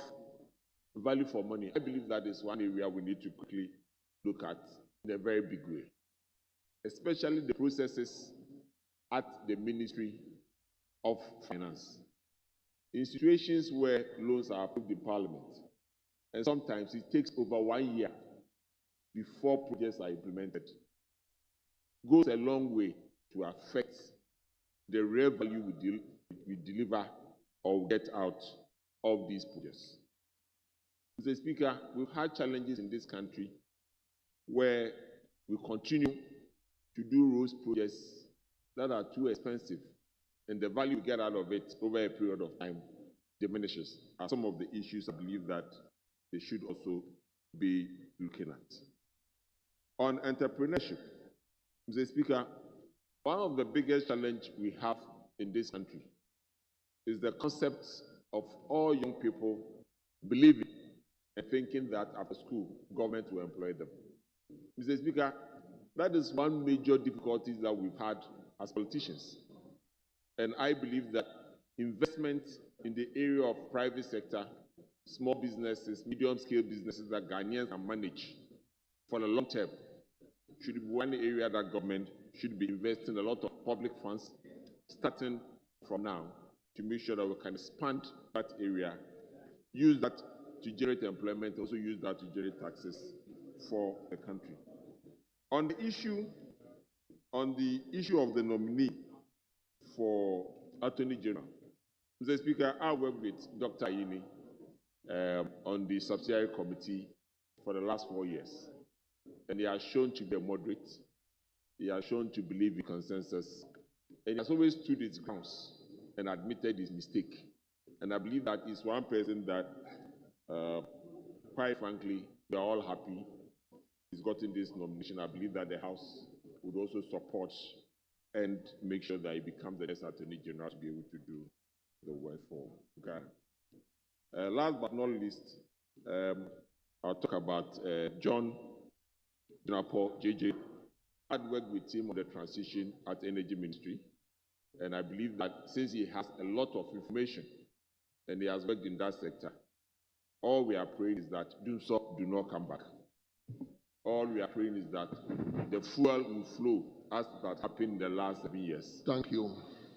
value for money, I believe that is one area we need to quickly look at in a very big way, especially the processes at the Ministry of Finance. In situations where loans are approved in Parliament, and sometimes it takes over 1 year before projects are implemented, goes a long way to affect the real value we deliver or get out of these projects. Mr. Speaker, we've had challenges in this country where we continue to do roads projects that are too expensive, and the value we get out of it over a period of time diminishes, are some of the issues I believe that they should also be looking at. On entrepreneurship, Mr. Speaker, one of the biggest challenges we have in this country is the concept of all young people believing and thinking that after school, government will employ them. Mr. Speaker, that is one major difficulty that we've had as politicians. And I believe that investment in the area of private sector, small businesses, medium-scale businesses that Ghanaians can manage for the long term should be one area that government should be investing a lot of public funds, starting from now, to make sure that we can expand that area, use that to generate employment, also use that to generate taxes for the country. On the issue of the nominee for Attorney General, Mr. Speaker, I worked with Dr. Ayini on the subsidiary committee for the last 4 years, and he has shown to be a moderate. He has shown to believe in consensus, and he has always stood his grounds and admitted his mistake. And I believe that is one person that, quite frankly, we are all happy he's gotten this nomination. I believe that the House would also support and make sure that he becomes the next Attorney General to be able to do the work for Ghana. Last but not least, I'll talk about John Paul JJ. I'd worked with him on the transition at Energy Ministry, and I believe that since he has a lot of information and he has worked in that sector, all we are praying is that do not come back. All we are praying is that the fuel will flow as that happened in the last 7 years. Thank you.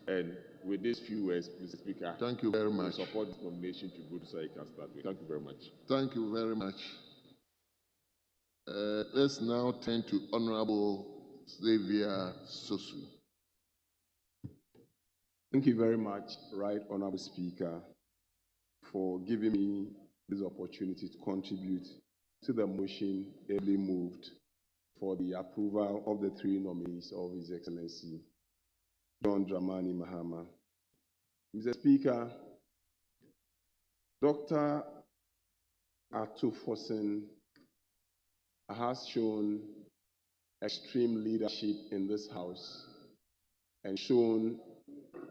And with these few words, Mr. Speaker, thank you very much. I support this nomination to go to so I can start with. Thank you very much. Thank you very much. Let's now turn to Honorable Xavier Sosu. Thank you very much, Right Honorable Speaker, for giving me this opportunity to contribute to the motion ably moved for the approval of the 3 nominees of His Excellency John Dramani Mahama. Mr. Speaker, Dr. Atuforsen has shown extreme leadership in this House and shown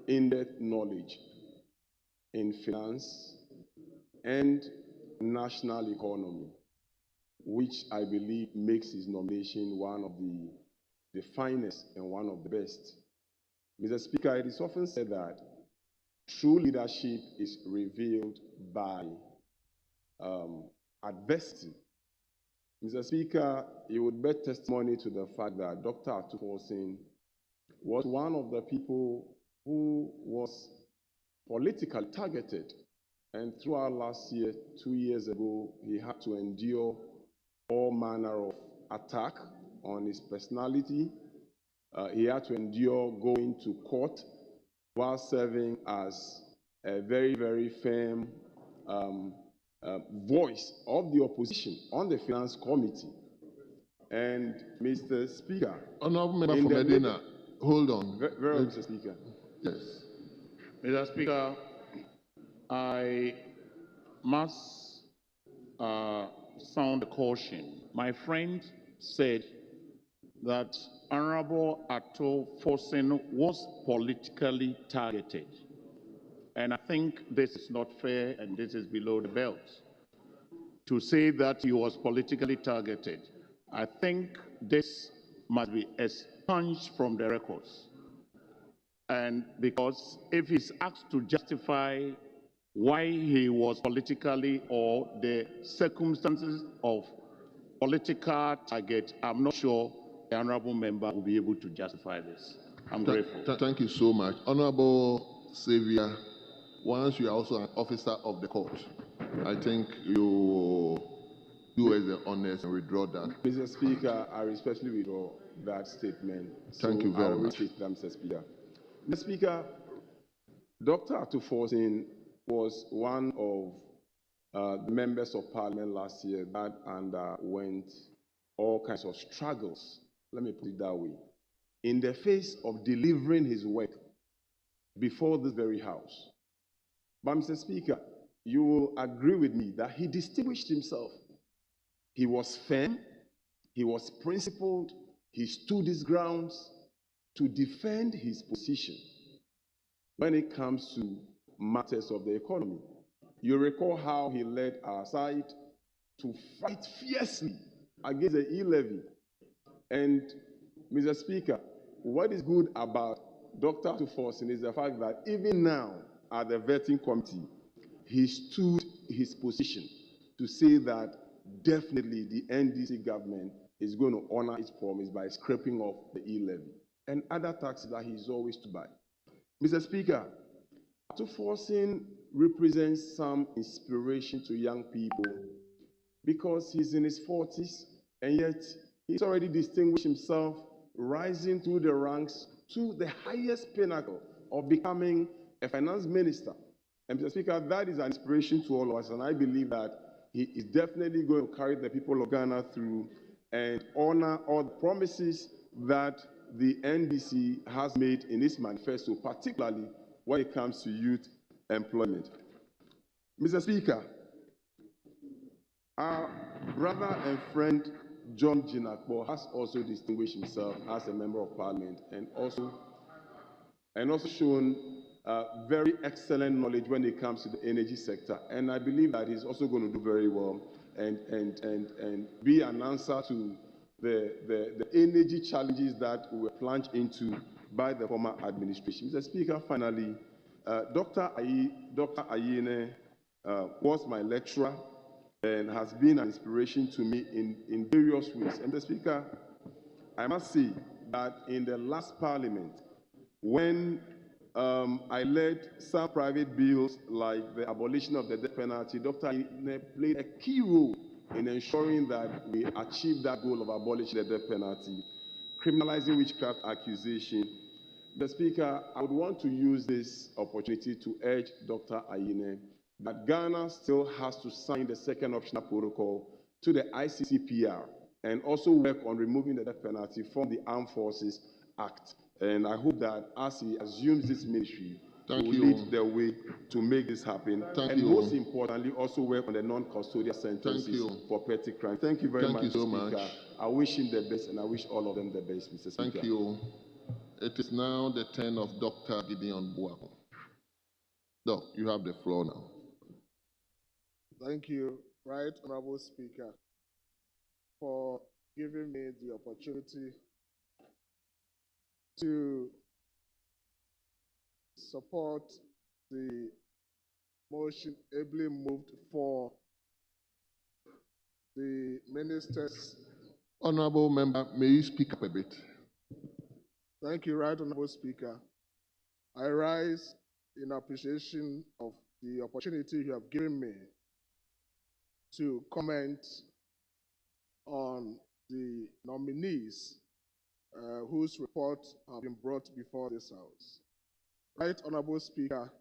in-depth knowledge in finance and national economy, which I believe makes his nomination one of the finest and one of the best. Mr. Speaker, it is often said that true leadership is revealed by adversity. Mr. Speaker, you would bear testimony to the fact that Dr. Atuforsen was one of the people who was politically targeted And throughout last year, 2 years ago, he had to endure all manner of attack on his personality. He had to endure going to court while serving as a very, very firm voice of the opposition on the Finance Committee. And Mr. Speaker, Honorable Member in from the Medina, hold on. very well, Mr. Speaker. Yes. Mr. Speaker, I must sound a caution. My friend said that Honorable Ato Forson was politically targeted. And I think this is not fair and this is below the belt. To say that he was politically targeted, I think this must be expunged from the records. And because if he's asked to justify why he was politically or the circumstances of political target, I'm not sure the honorable member will be able to justify this. I'm grateful. Thank you so much. Honorable Xavier, once you are also an officer of the court, I think you do as the honest and withdraw that. Mr. Speaker, I respectfully withdraw that statement. Thank you very much. Mr. Speaker. Mr. Speaker, Dr. Ato Forson was one of the members of parliament last year that underwent all kinds of struggles, let me put it that way, in the face of delivering his work before this very house. But Mr. Speaker, you will agree with me that he distinguished himself. He was firm, he was principled, he stood his grounds to defend his position when it comes to matters of the economy. You recall how he led our side to fight fiercely against the e-levy. And Mr. Speaker, what is good about Dr. Ato Forson is the fact that even now at the vetting committee, he stood his position to say that definitely the NDC government is going to honor its promise by scraping off the e-levy and other taxes that he's always to buy. Mr. Speaker, Ato Forson represents some inspiration to young people because he's in his 40s and yet he's already distinguished himself, rising through the ranks to the highest pinnacle of becoming a finance minister. And Mr. Speaker, that is an inspiration to all of us, and I believe that he is definitely going to carry the people of Ghana through and honor all the promises that the NDC has made in its manifesto, particularly when it comes to youth employment. Mr. Speaker, our brother and friend John Jinakbo has also distinguished himself as a member of parliament and also shown very excellent knowledge when it comes to the energy sector. And I believe that he's also going to do very well and be an answer to the energy challenges that we were plunged into by the former administration. Mr. Speaker, finally, Dr. Ayine was my lecturer and has been an inspiration to me in various ways. And Mr. Speaker, I must say that in the last parliament, when I led some private bills like the abolition of the death penalty, Dr. Ayine played a key role in ensuring that we achieve that goal of abolishing the death penalty, criminalizing witchcraft accusation. Mr. Speaker, I would want to use this opportunity to urge Dr. Ayine that Ghana still has to sign the second optional protocol to the ICCPR and also work on removing the death penalty from the Armed Forces Act. And I hope that as he assumes this ministry, he will lead the way to make this happen. And most importantly, also work on the non-custodial sentences for petty crime. Thank you very much, Mr. Speaker. I wish him the best, and I wish all of them the best, Mr. Speaker. Thank you. It is now the turn of Dr. Gideon Buako. Doc, you have the floor now. Thank you, Right Honorable Speaker, for giving me the opportunity to support the motion ably moved for the ministers. Honorable member, may you speak up a bit? Thank you, Right Honorable Speaker. I rise in appreciation of the opportunity you have given me to comment on the nominees whose reports have been brought before this House. Right Honorable Speaker,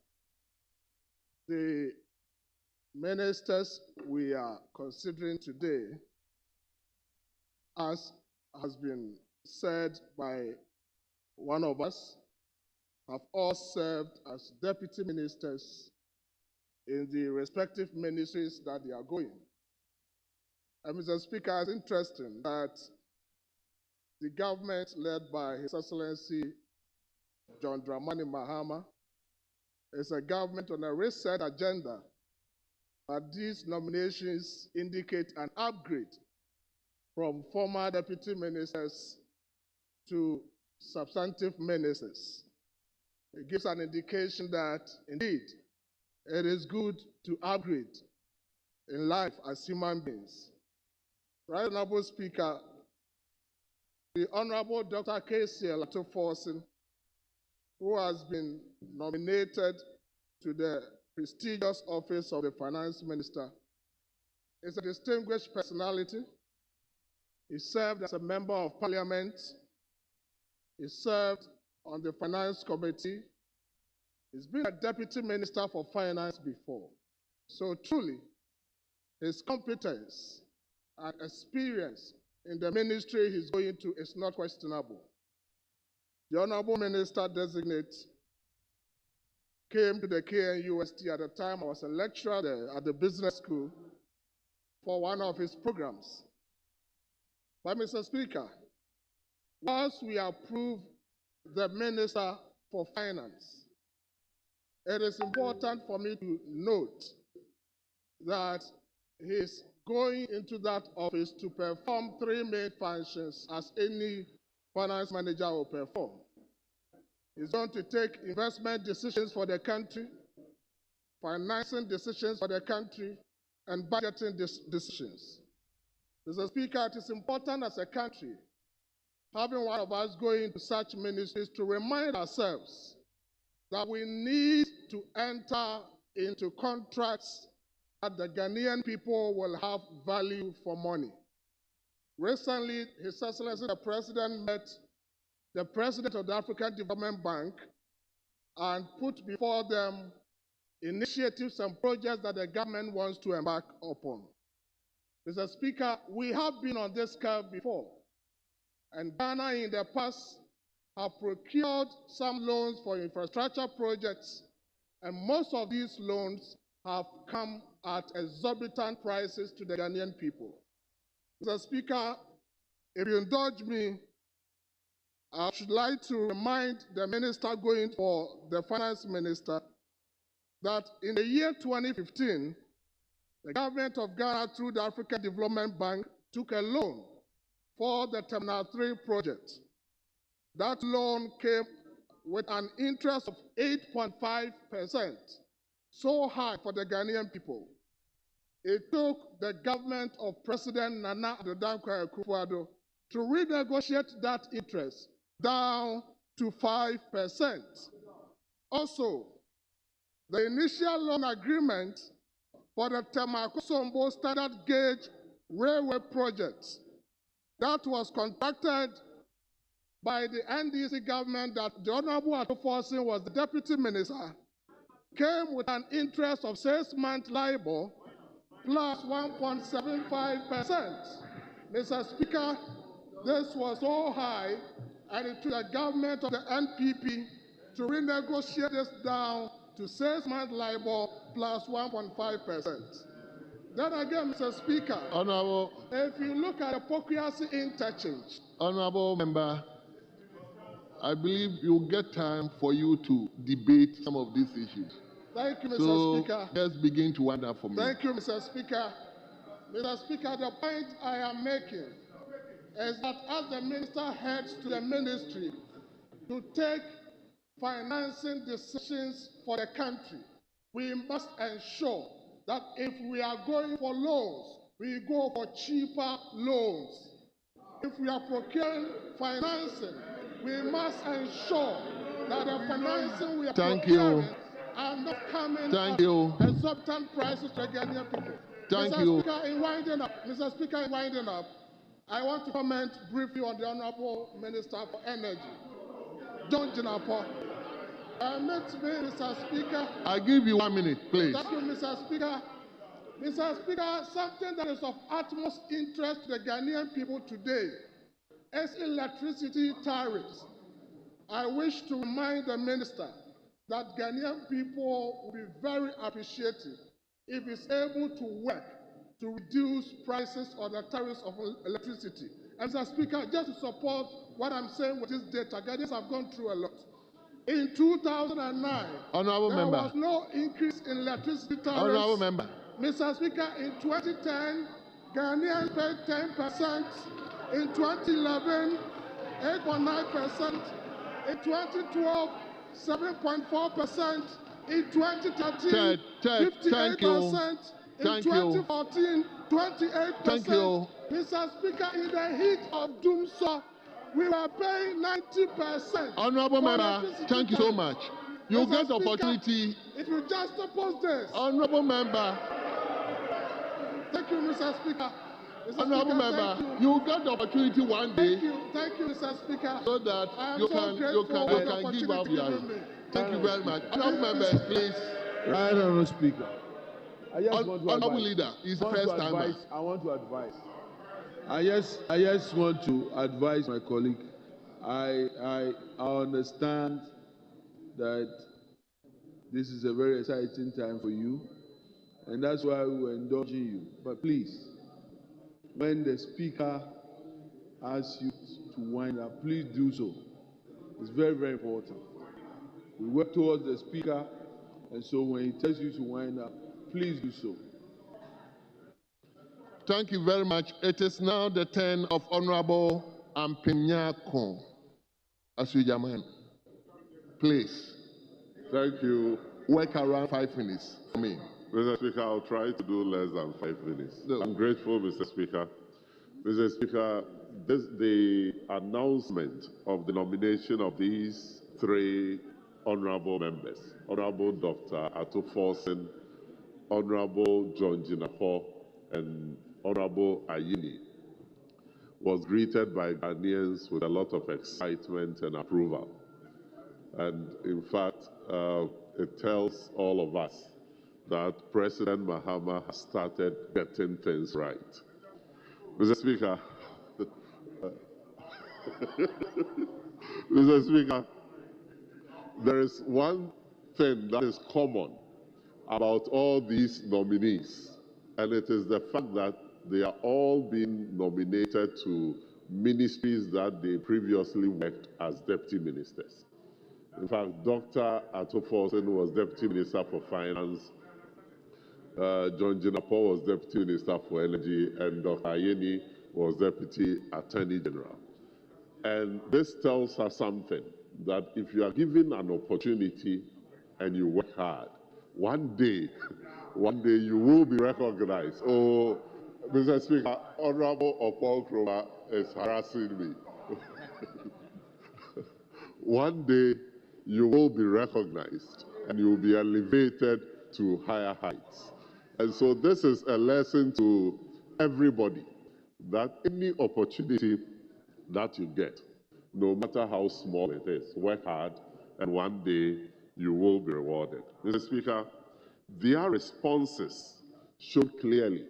the ministers we are considering today, as has been said by one of us, have all served as deputy ministers in the respective ministries that they are going. And Mr. Speaker, it's interesting that the government led by His Excellency John Dramani Mahama is a government on a reset agenda, but these nominations indicate an upgrade from former deputy ministers to substantive ministers. It gives an indication that, indeed, it is good to upgrade in life as human beings. Right Honorable Speaker, the Honorable Dr. KCL Atuforsen, who has been nominated to the prestigious office of the Finance Minister, is a distinguished personality. He served as a member of Parliament. He served on the Finance Committee. He's been a Deputy Minister for Finance before. So truly, his competence and experience in the ministry he's going to is not questionable. The Honorable Minister-designate came to the KNUST at the time I was a lecturer there at the business school for one of his programs. But Mr. Speaker, once we approve the Minister for Finance, it is important for me to note that he is going into that office to perform three main functions as any finance manager will perform. He's going to take investment decisions for the country, financing decisions for the country, and budgeting decisions. Mr. Speaker, it is important as a country, having one of us going to such ministries, to remind ourselves that we need to enter into contracts that the Ghanaian people will have value for money. Recently, His Excellency the President met the President of the African Development Bank and put before them initiatives and projects that the government wants to embark upon. Mr. Speaker, we have been on this curve before, and Ghana in the past have procured some loans for infrastructure projects, and most of these loans have come at exorbitant prices to the Ghanaian people. Mr. Speaker, if you indulge me, I should like to remind the minister going for the finance minister that in the year 2015, the government of Ghana, through the African Development Bank, took a loan for the Terminal 3 project. That loan came with an interest of 8.5%, so high for the Ghanaian people. It took the government of President Nana Addo Dankwa Akufo-Addo to renegotiate that interest down to 5%. Also, the initial loan agreement for the Tema-Akosombo Standard Gauge Railway project that was contracted by the NDC government that the Honorable Atuforsen was the deputy minister, came with an interest of 6-month LIBOR plus 1.75%. Mr. Speaker, this was so high, and it took the government of the NPP to renegotiate this down to 6-month LIBOR plus 1.5%. Then again, Mr. Speaker, Honorable, if you look at the Pokuase interchange, Honorable Member, I believe you'll get time for you to debate some of these issues. Thank you, Mr. Speaker. Let's begin to wind up for me. Thank you, Mr. Speaker. Mr. Speaker, the point I am making is that as the minister heads to the ministry to take financing decisions for the country, we must ensure that if we are going for loans, we go for cheaper loans. If we are procuring financing, we must ensure that the financing we are procuring are not coming Thank at you. exorbitant prices to the Ghanaian people. Thank Mr. you. Speaker, in winding up, I want to comment briefly on the Honorable Minister for Energy, John Jinapor. Mr. Speaker. I give you 1 minute, please. Thank you, Mr. Speaker. Mr. Speaker, something that is of utmost interest to the Ghanaian people today is electricity tariffs. I wish to remind the minister that Ghanaian people will be very appreciative if he's able to work to reduce prices or the tariffs of electricity. And Mr. Speaker, just to support what I'm saying with this data, Ghanaians have gone through a lot. In 2009, Honorable there member. was no increase in electricity tariffs. Honorable member. Mr. Speaker, in 2010, Ghanaians paid 10%. In 2011, 8.9%. In 2012, 7.4%. In 2013, 58%. In 2014, 28%. Thank you. Mr. Speaker, in the heat of doomsday, we were paying 90%. Honorable member, thank you so much. You get the Speaker, opportunity. If you just oppose this. Honorable member. Thank you, Mr. Speaker. Honorable member, you get the opportunity one day. Thank you, Mr. Speaker. So that you can give up your. Thank you very much. Honorable members, please. Right, Honorable Speaker. Honorable leader, it's the first time. I want to advise. I just want to advise my colleague. I understand that this is a very exciting time for you, and that's why we're indulging you. But please, when the speaker asks you to wind up, please do so. It's very, very important. We work towards the speaker, and so when he tells you to wind up, please do so. Thank you very much. It is now the turn of Honorable Ampenyako Asujaman. Please. Thank you. Work around 5 minutes for me. Mr. Speaker, I'll try to do less than 5 minutes. No. I'm grateful, Mr. Speaker. Mr. Speaker, the announcement of the nomination of these 3 honorable members, Honorable Dr. Ato Forson, Honorable John Jinapor, and Honorable Ayini, was greeted by Ghanaians with a lot of excitement and approval. And in fact, it tells all of us that President Mahama has started getting things right. Mr. Speaker, Mr. Speaker, there is one thing that is common about all these nominees, and it is the fact that they are all being nominated to ministries that they previously worked as deputy ministers. In fact, Dr. Ato Forson was Deputy Minister for Finance, John Jinapor was Deputy Minister for Energy, and Dr. Ayeni was Deputy Attorney General. And this tells us something, that if you are given an opportunity and you work hard, one day you will be recognized. Oh, Mr. Speaker, Honorable Opal Kroma is harassing me. One day, you will be recognized and you will be elevated to higher heights. And so this is a lesson to everybody, that any opportunity that you get, no matter how small it is, work hard and one day you will be rewarded. Mr. Speaker, their responses showed clearly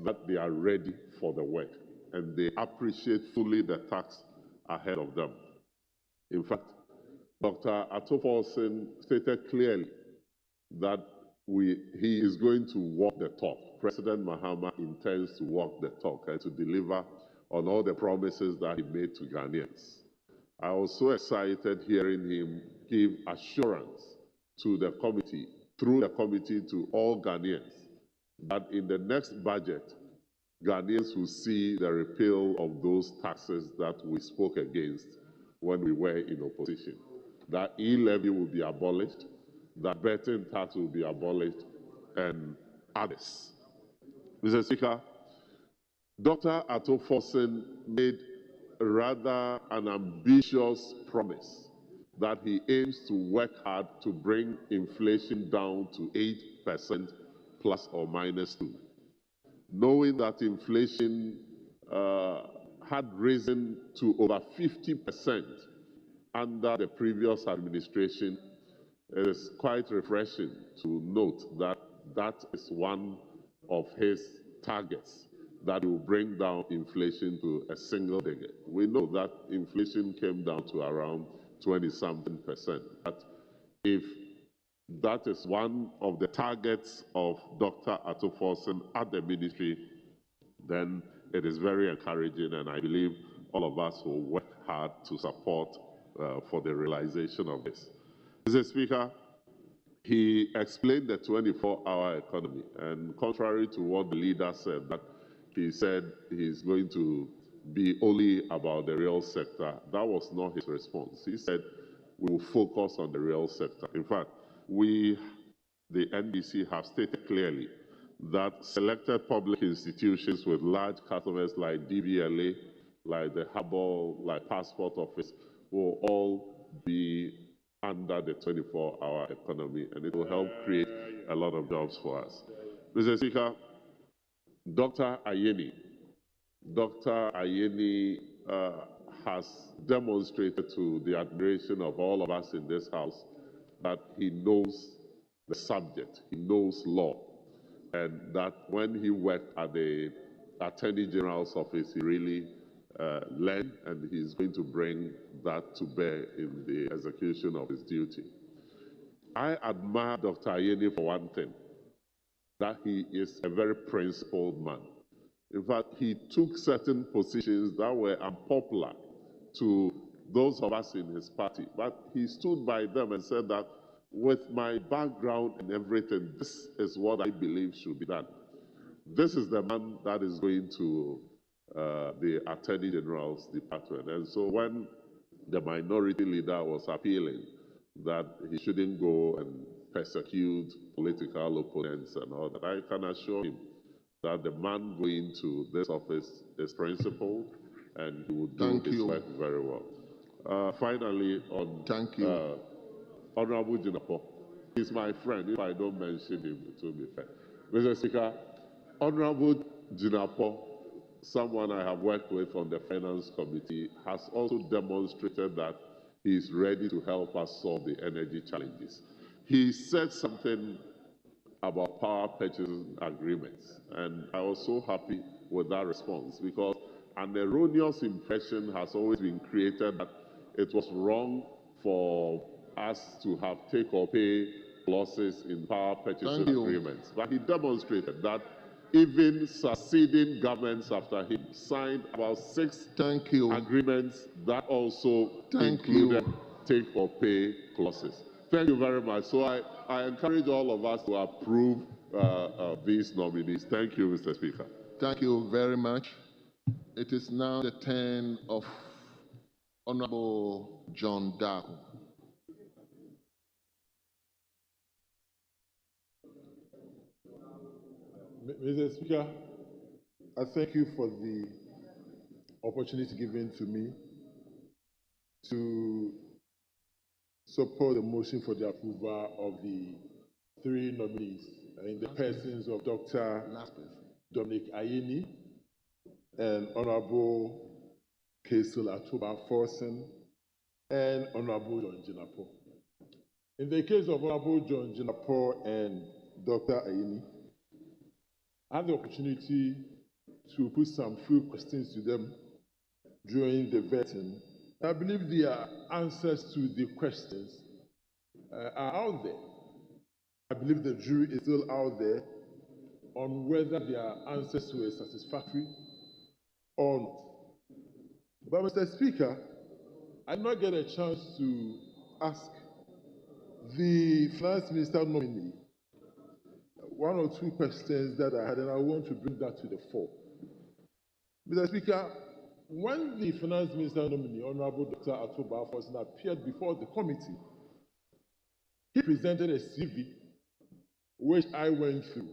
that they are ready for the work and they appreciate fully the task ahead of them. In fact, Dr. Ato Forson stated clearly that he is going to walk the talk. President Mahama intends to walk the talk and to deliver on all the promises that he made to Ghanaians. I was so excited hearing him give assurance to the committee, through the committee to all Ghanaians, that in the next budget, Ghanaians will see the repeal of those taxes that we spoke against when we were in opposition. That e-levy will be abolished, that betting tax will be abolished, and others. Mr. Speaker, Dr. Ato Forson made rather an ambitious promise that he aims to work hard to bring inflation down to 8% plus or minus 2. Knowing that inflation had risen to over 50% under the previous administration, it is quite refreshing to note that that is one of his targets, that will bring down inflation to a single digit. We know that inflation came down to around 20-something%. But if that is one of the targets of Dr. Ato Forson at the ministry, then it is very encouraging, and I believe all of us will work hard to support for the realization of this. Mr. Speaker, he explained the 24-hour economy, and contrary to what the leader said, that he said he's going to be only about the real sector, that was not his response. He said we will focus on the real sector. In fact, we, the NDC, have stated clearly that selected public institutions with large customers like DVLA, like the Harbor, like Passport Office, will all be under the 24-hour economy, and it will help create a lot of jobs for us. Mr. Speaker, Dr. Ayeni has demonstrated to the admiration of all of us in this House that he knows the subject, he knows law, and that when he worked at the Attorney General's office, he really learned, and he's going to bring that to bear in the execution of his duty. I admire Dr. Ayeni for one thing, that he is a very principled man. In fact, he took certain positions that were unpopular to those of us in his party, but he stood by them and said that with my background and everything, this is what I believe should be done. This is the man that is going to the Attorney General's department. And so when the minority leader was appealing that he shouldn't go and persecute political opponents and all that, I can assure him that the man going to this office is principled, and he will do his work very well. Finally, on Honorable Jinapo, he's my friend. If I don't mention him, it will be fair. Mr. Speaker, Honorable Jinapo, someone I have worked with on the Finance Committee, has also demonstrated that he is ready to help us solve the energy challenges. He said something about power purchase agreements, and I was so happy with that response, because an erroneous impression has always been created that it was wrong for us to have take-or-pay clauses in power purchase agreements. But he demonstrated that even succeeding governments after him signed about 6 agreements that also included take-or-pay clauses. Thank you very much. So I encourage all of us to approve these nominees. Thank you, Mr. Speaker. Thank you very much. It is now the turn of Honorable John Daku. Mr. Speaker, I thank you for the opportunity given to me to support the motion for the approval of the 3 nominees in the persons of Dr. Dominic Ayeni and Honorable Kasil Atuba Forson and Honorable John Jinapo. In the case of Honorable John Jinapo and Dr. Ayeni, I had the opportunity to put some few questions to them during the vetting. I believe their answers to the questions are out there. I believe the jury is still out there on whether their answers were satisfactory or not. But Mr. Speaker, I did not get a chance to ask the Finance Minister nominee 1 or 2 questions that I had, and I want to bring that to the fore. Mr. Speaker, when the Finance Minister nominee, Honorable Dr. Atuba Forson, appeared before the committee, he presented a CV which I went through.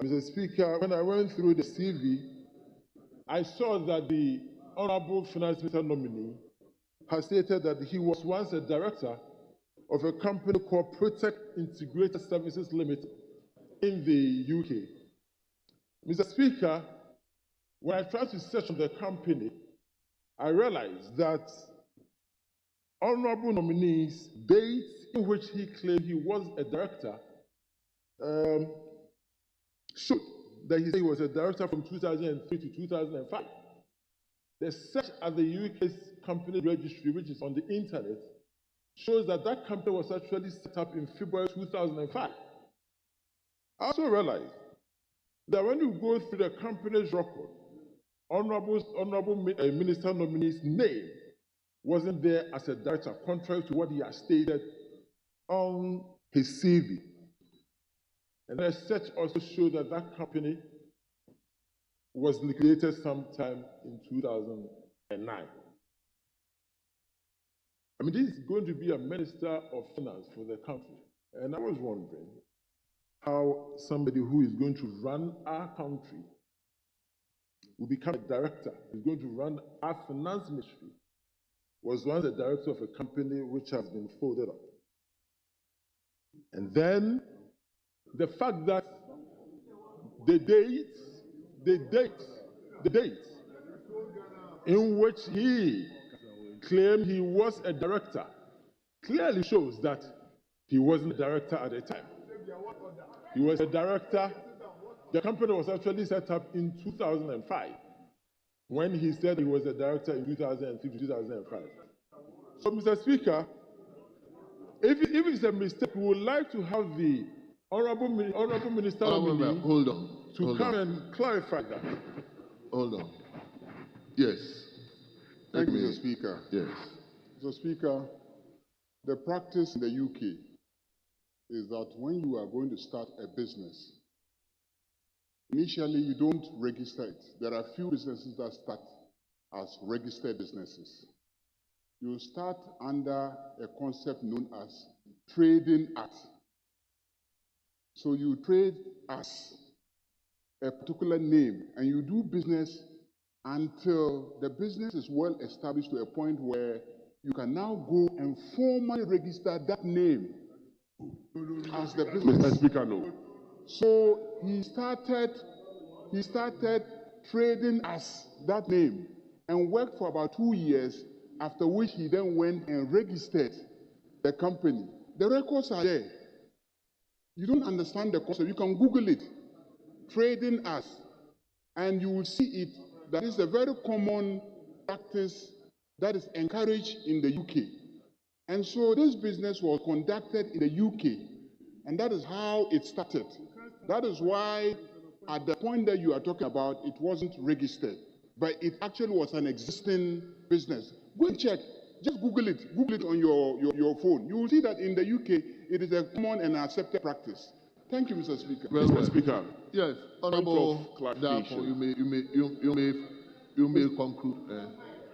Mr. Speaker, when I went through the CV, I saw that the Honorable Finance Minister nominee has stated that he was once a director of a company called Protect Integrated Services Limited in the UK. Mr. Speaker, when I tried to search on the company, I realized that honorable nominee's dates in which he claimed he was a director showed that he said he was a director from 2003 to 2005. The search at the UK's company registry, which is on the internet, shows that that company was actually set up in February 2005. I also realized that when you go through the company's record, honorable minister nominee's name wasn't there as a director, contrary to what he has stated on his CV. And the search also showed that that company was liquidated sometime in 2009. I mean, this is going to be a minister of finance for the country. And I was wondering how somebody who is going to run our country will become a director, is going to run our finance ministry, was once a director of a company which has been folded up. And then the fact that the date in which he claimed he was a director clearly shows that he wasn't a director at the time. He was a director. The company was actually set up in 2005 when he said he was a director in 2003 to 2005. So, Mr. Speaker, if it's a mistake, we would like to have the Honorable Minister nominee to come and clarify that. Hold on. Yes. Thank you, Mr. Speaker. Yes. Mr. Speaker, the practice in the UK is that when you are going to start a business, initially you don't register it. There are few businesses that start as registered businesses. You start under a concept known as trading as. So you trade as a particular name and you do business until the business is well established to a point where you can now go and formally register that name as the business. Mr. Speaker, no. So he started trading as that name and worked for about 2 years, after which he then went and registered the company. The records are there. You don't understand the concept, you can Google it, trading as, and you will see it. That is a very common practice that is encouraged in the UK. And so this business was conducted in the UK, and that is how it started. That is why at the point that you are talking about, it wasn't registered, but it actually was an existing business. Go and check. Just Google it on your phone. You will see that in the UK, it is a common and accepted practice. Thank you, Mr. Speaker. Mr. Speaker. Yes, Honorable Darko, you may conclude.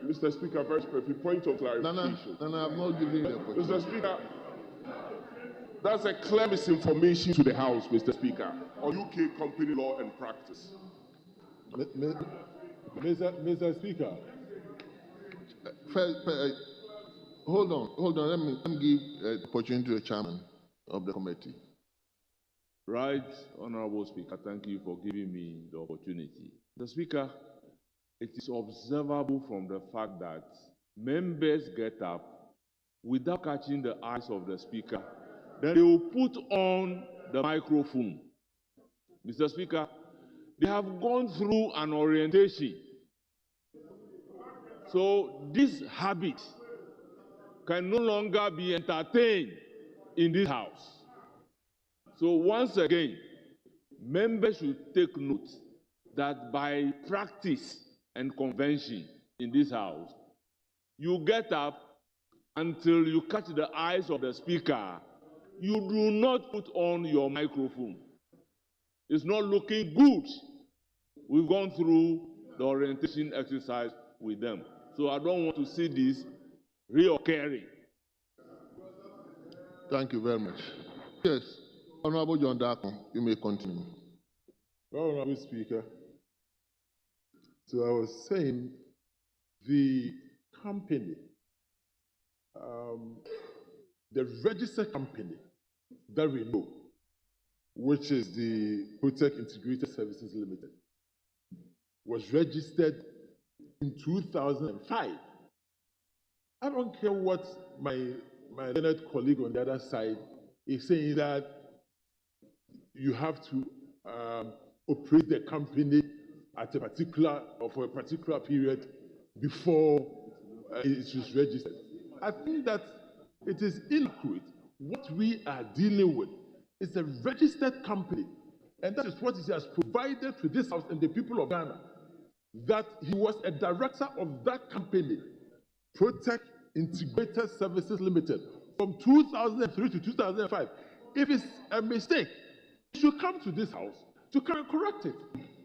Mr. Speaker, very briefly, point of clarification. No, I'm not giving you the opportunity. Mr. Speaker, that's a clear misinformation to the House, Mr. Speaker, on UK company law and practice. Mr. Speaker. Hold on. Let me give the opportunity to the chairman of the committee. Right, Honorable Speaker, thank you for giving me the opportunity. The Speaker, it is observable from the fact that members get up without catching the eyes of the Speaker, then they will put on the microphone. Mr. Speaker, they have gone through an orientation. So this habit can no longer be entertained in this House. So once again, members should take note that by practice and convention in this House, you get up until you catch the eyes of the Speaker. You do not put on your microphone. It's not looking good. We've gone through the orientation exercise with them. So I don't want to see this reoccurring. Thank you very much. Yes, Honorable John Darko, you may continue. Honorable Speaker, so I was saying the company the registered company that we know, which is the Protect Integrated Services Limited, was registered in 2005. I don't care what my learned colleague on the other side is saying, that you have to operate the company at a particular or for a particular period before it is registered. I think that it is inaccurate. What we are dealing with is a registered company, and that is what he has provided to this house and the people of Ghana, that he was a director of that company, Protect Integrated Services Limited, from 2003 to 2005. If it's a mistake, you should come to this house to come and correct it.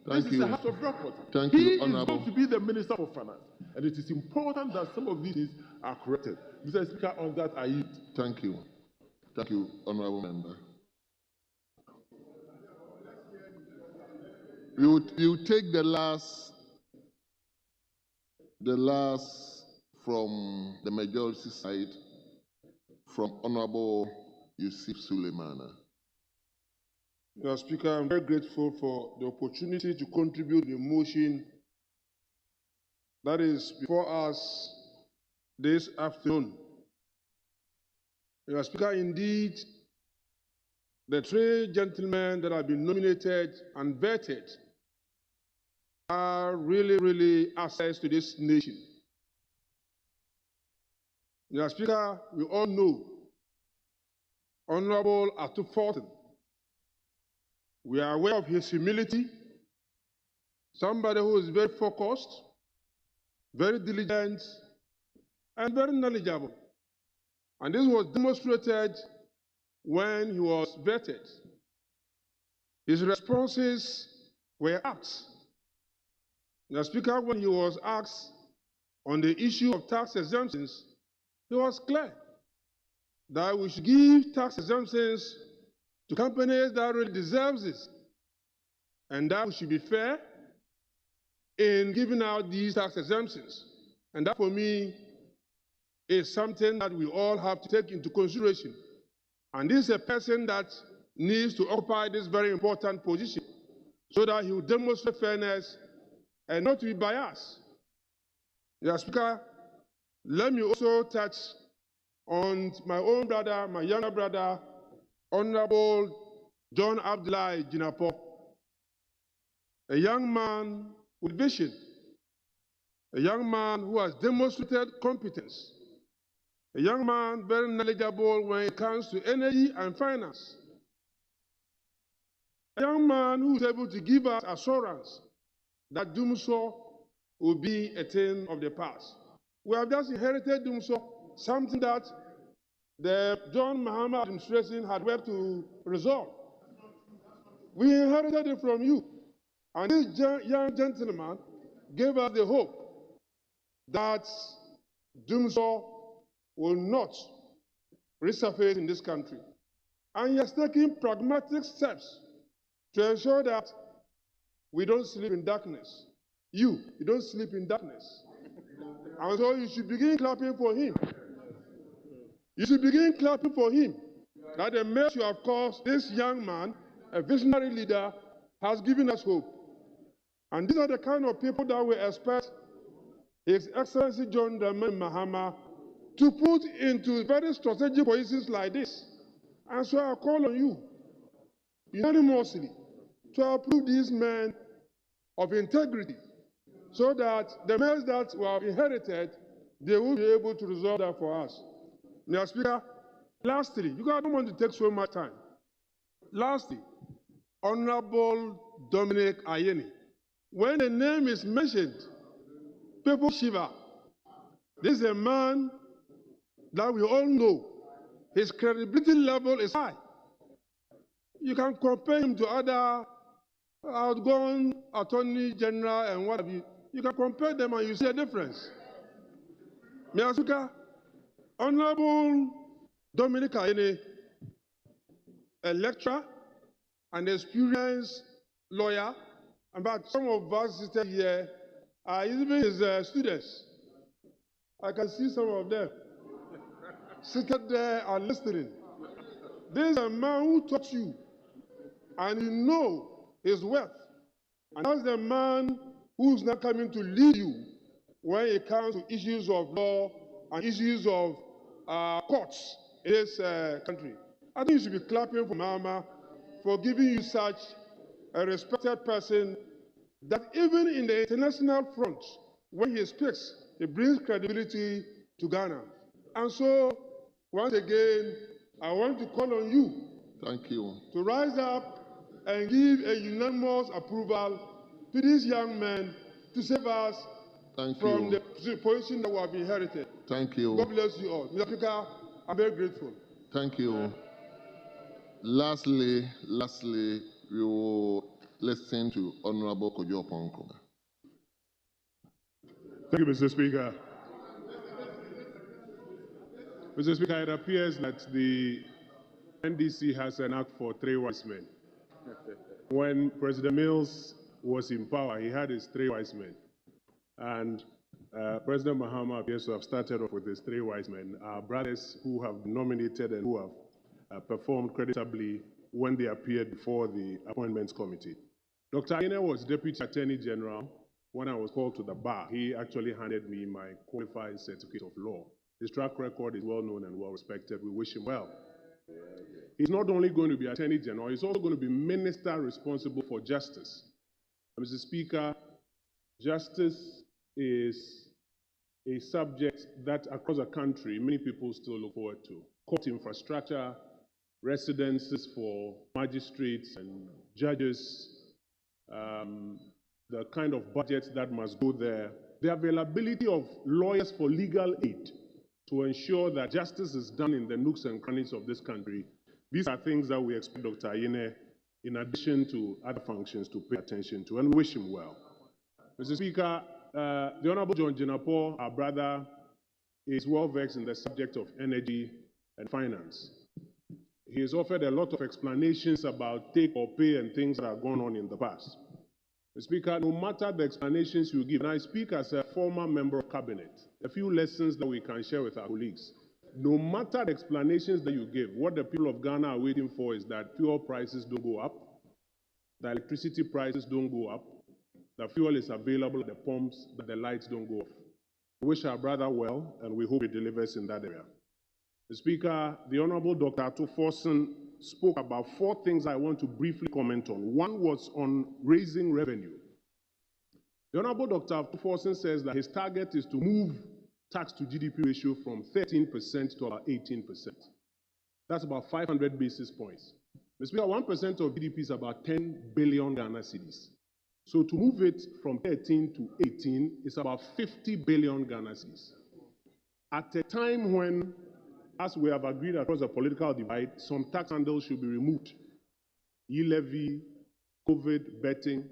This is a house of record. He is going to be the Minister for Finance, and it is important that some of these things are corrected. Mr. Speaker, on that I yield. Thank you. Thank you, Honorable Member. We will take the last from the majority side, from Honorable Yusuf Suleimana. Mr. Speaker, I'm very grateful for the opportunity to contribute to the motion that is before us this afternoon. Mr. Speaker, indeed, the three gentlemen that have been nominated and vetted are really assets to this nation. Mr. Speaker, we all know Honorable Atu Fortin. We are aware of his humility, somebody who is very focused, very diligent, and very knowledgeable. And this was demonstrated when he was vetted. His responses were asked. The Speaker, when he was asked on the issue of tax exemptions, he was clear that we should give tax exemptions to companies that really deserve this, and that we should be fair in giving out these tax exemptions. And that, for me, is something that we all have to take into consideration. And this is a person that needs to occupy this very important position so that he will demonstrate fairness and not to be biased. Mr. Speaker, let me also touch on my own brother, my younger brother, Honorable John Abdullahi Jinapo, a young man with vision, a young man who has demonstrated competence, a young man very knowledgeable when it comes to energy and finance, a young man who is able to give us assurance that Dumso will be a thing of the past. We have just inherited Dumso, something that the John Mahama administration had worked to resolve. We inherited it from you. And this young gentleman gave us the hope that Dumso will not resurface in this country. And he has taken pragmatic steps to ensure that we don't sleep in darkness. You don't sleep in darkness. And so you should begin clapping for him. You should begin clapping for him. That the mess you have caused this young man, a visionary leader, has given us hope. And these are the kind of people that we expect His Excellency John Dramani Mahama to put into very strategic positions like this. And so I call on you unanimously to approve these men of integrity so that the mess that we have inherited, they will be able to resolve that for us. Mr. Speaker, lastly, I don't want to take so much time. Lastly, Honorable Dominic Ayeni. When the name is mentioned, people shiver. This is a man that we all know. His credibility level is high. You can compare him to other outgoing attorney general and what have you. You can compare them and you see a difference. Mr. Speaker, Honorable Dominic Ayeni, a lecturer, an experienced lawyer, but some of us seated here are even his students. I can see some of them. seated there and listening. This is a man who taught you, and you know his worth. And that's the man who's now coming to lead you when it comes to issues of law and issues of courts in this country. I think you should be clapping for Mama for giving you such a respected person that even in the international front, when he speaks, he brings credibility to Ghana. And so, once again, I want to call on you. Thank you. To rise up and give a unanimous approval to these young men to save us from the position that we have inherited. Thank you. God bless you all. Mr. Speaker, I'm very grateful. Thank you. Lastly, we will listen to Honorable Kojo Ponko. Thank you, Mr. Speaker. Mr. Speaker, it appears that the NDC has an act for 3 wise men. When President Mills was in power, he had his 3 wise men. And President Mahama appears to have started off with his 3 wise men, our brothers who have been nominated and who have performed creditably when they appeared before the Appointments Committee. Dr. Ayine was Deputy Attorney General when I was called to the bar. He actually handed me my qualifying certificate of law. His track record is well known and well respected. We wish him well. He's not only going to be Attorney General, he's also going to be Minister responsible for justice. Mr. Speaker, justice is a subject that across the country many people still look forward to. Court infrastructure, residences for magistrates and judges, the kind of budgets that must go there, the availability of lawyers for legal aid to ensure that justice is done in the nooks and crannies of this country. These are things that we expect Dr. Ayine, in addition to other functions, to pay attention to, and wish him well. Mr. Speaker, the Honorable John Jinapor, our brother, is well versed in the subject of energy and finance. He has offered a lot of explanations about take or pay and things that have gone on in the past. Mr. Speaker, no matter the explanations you give, and I speak as a former member of cabinet, a few lessons that we can share with our colleagues. No matter the explanations that you give, what the people of Ghana are waiting for is that fuel prices don't go up, the electricity prices don't go up, the fuel is available at the pumps, that the lights don't go off. We wish our brother well, and we hope he delivers in that area. Mr. Speaker, the Honorable Dr. Ato Forson spoke about 4 things I want to briefly comment on. One was on raising revenue. The Honorable Dr. Ato Forson says that his target is to move tax to GDP ratio from 13% to about 18%. That's about 500 basis points. Mr. Speaker, 1% of GDP is about 10 billion Ghana cedis. So to move it from 13 to 18 is about 50 billion Ghana cedis. At a time when, as we have agreed across the political divide, some tax handles should be removed. E-levy, COVID, betting.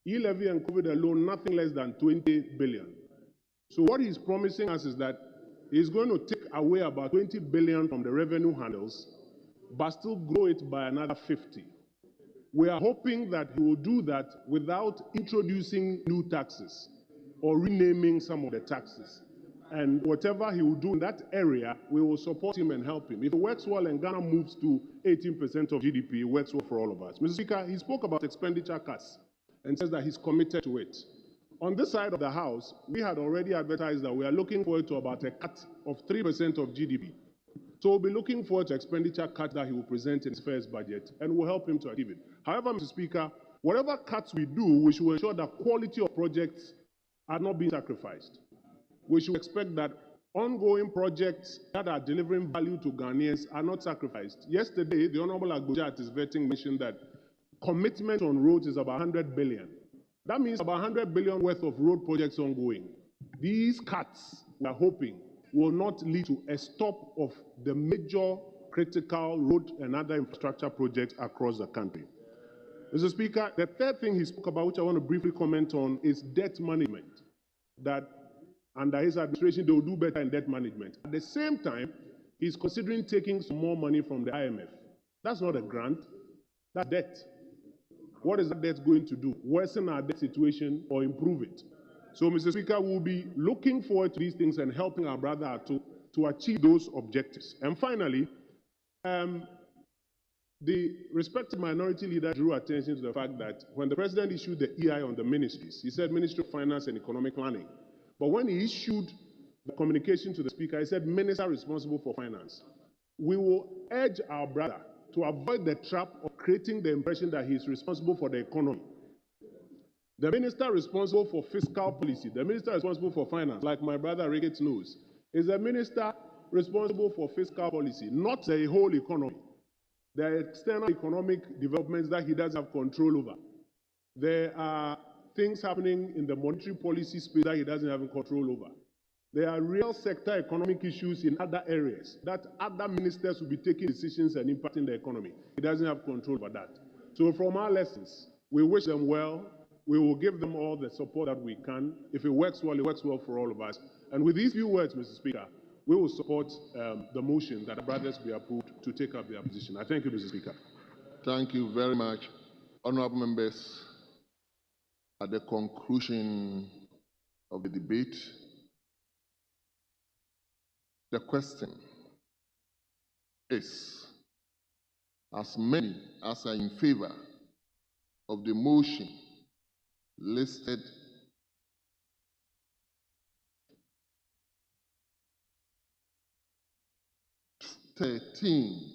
E-levy and COVID alone, nothing less than 20 billion. So what he's promising us is that he's going to take away about 20 billion from the revenue handles, but still grow it by another 50. We are hoping that he will do that without introducing new taxes or renaming some of the taxes. And whatever he will do in that area, we will support him and help him. If it works well and Ghana moves to 18% of GDP, it works well for all of us. Mr. Speaker, he spoke about expenditure cuts and says that he's committed to it. On this side of the House, we had already advertised that we are looking forward to about a cut of 3% of GDP. So we'll be looking forward to expenditure cuts that he will present in his first budget, and we'll help him to achieve it. However, Mr. Speaker, whatever cuts we do, we should ensure that quality of projects are not being sacrificed. We should expect that ongoing projects that are delivering value to Ghanaians are not sacrificed. Yesterday, the Honorable Agboja at his vetting mentioned that commitment on roads is about 100 billion. That means about 100 billion worth of road projects ongoing. These cuts, we are hoping, will not lead to a stop of the major critical road and other infrastructure projects across the country. Mr. Speaker, the third thing he spoke about, which I want to briefly comment on, is debt management. That under his administration, they will do better in debt management. At the same time, he's considering taking some more money from the IMF. That's not a grant, that's debt. What is that debt going to do? Worsen our debt situation or improve it? So, Mr. Speaker, we'll be looking forward to these things and helping our brother to to achieve those objectives. And finally, the respected minority leader drew attention to the fact that when the president issued the EI on the ministries, he said Ministry of Finance and Economic Planning. But when he issued the communication to the speaker, he said minister responsible for finance. We will urge our brother to avoid the trap of creating the impression that he is responsible for the economy. The minister responsible for fiscal policy, the minister responsible for finance, like my brother Ricketts knows, is the minister responsible for fiscal policy, not the whole economy. There are external economic developments that he doesn't have control over. There are things happening in the monetary policy space that he doesn't have control over. There are real sector economic issues in other areas that other ministers will be taking decisions and impacting the economy. He doesn't have control over that. So from our lessons, we wish them well. We will give them all the support that we can. If it works well for all of us. And with these few words, Mr. Speaker, we will support the motion that the brothers be approved to take up their position. I thank you, Mr. Speaker. Thank you very much. Honorable members, at the conclusion of the debate, the question is, as many as are in favor of the motion listed (13)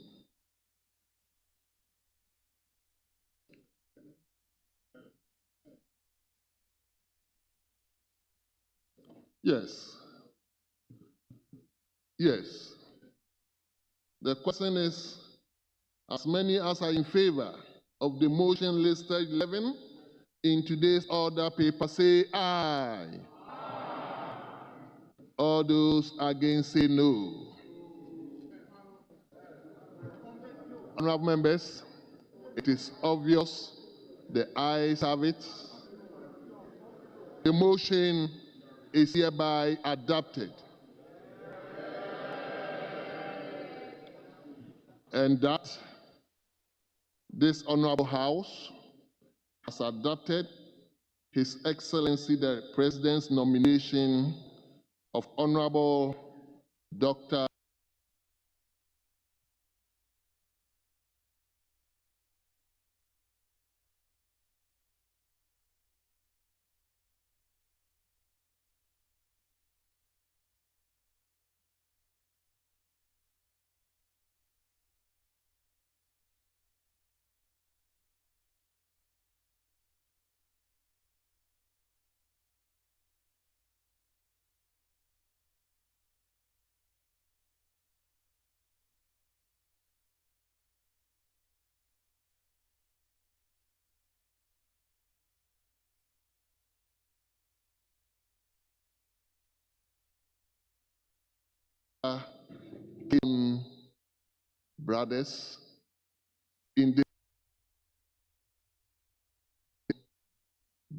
Yes. Yes. The question is, as many as are in favor of the motion listed 11 in today's order paper, say aye. Aye. All those against say no. Honorable members, it is obvious the ayes have it. The motion is hereby adopted. And that this Honorable House has adopted His Excellency the President's nomination of Honorable Dr.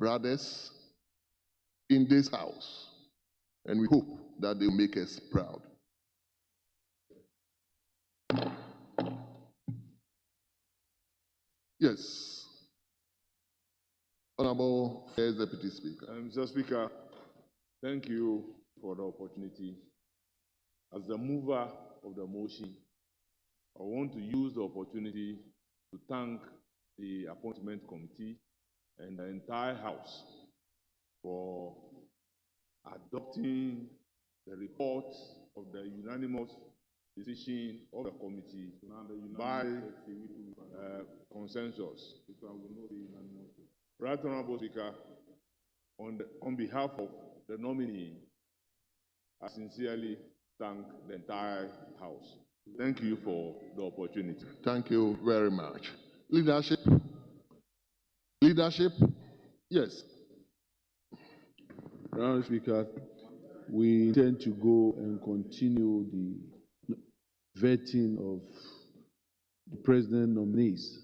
brothers in this house, and we hope that they will make us proud. Yes. Honorable First Deputy Speaker. Mr. Speaker, thank you for the opportunity. As the mover of the motion, I want to use the opportunity to thank the Appointment Committee and the entire House for adopting the report of the unanimous decision of the committee by consensus. Right Honorable Speaker, on behalf of the nominee, I sincerely thank the entire House. Thank you for the opportunity. Thank you very much. Leadership? Leadership? Yes. Mr. Speaker, we intend to go and continue the vetting of the president nominees.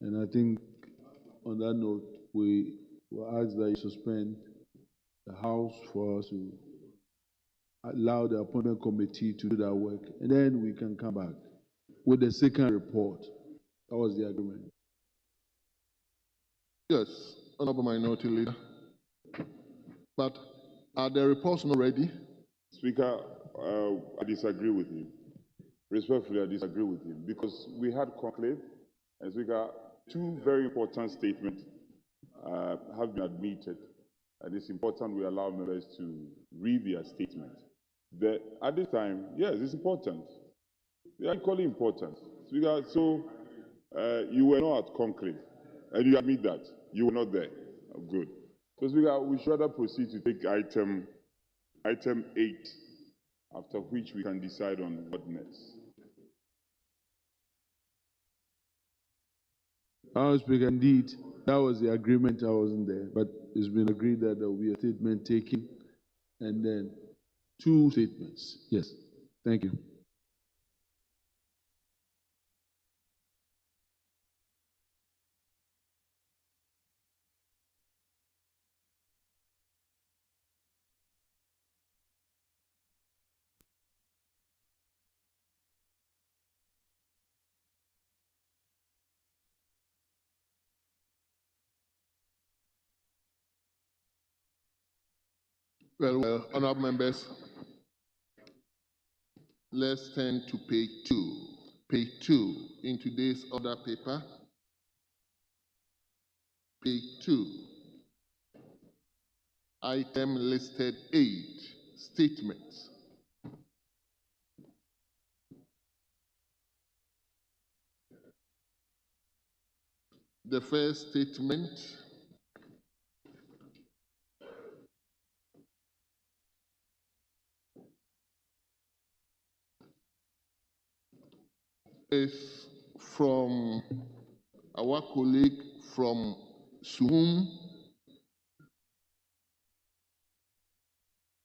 And I think on that note, we will ask that you suspend the House for us to allow the Appointment Committee to do that work, and then we can come back with the second report. That was the agreement. Yes, Honorable Minority Leader. But are the reports not ready? Speaker, I disagree with him. Respectfully, I disagree with him because we had conclave, and Speaker, two very important statements have been admitted, and it's important we allow members to read their statement. At this time, yes, it's important. They are equally important. Speaker, so you were not at conclave, and you admit that. You were not there. Good. So, Speaker, we should rather proceed to take item 8, after which we can decide on what next. House Speaker, indeed, that was the agreement. I wasn't there, but it's been agreed that there will be a statement taken and then 2 statements. Yes. Thank you. Well, honorable members, let's turn to page 2. Page 2 in today's order paper. Page 2. Item listed 8, statements. The first statement is from our colleague from Suhum,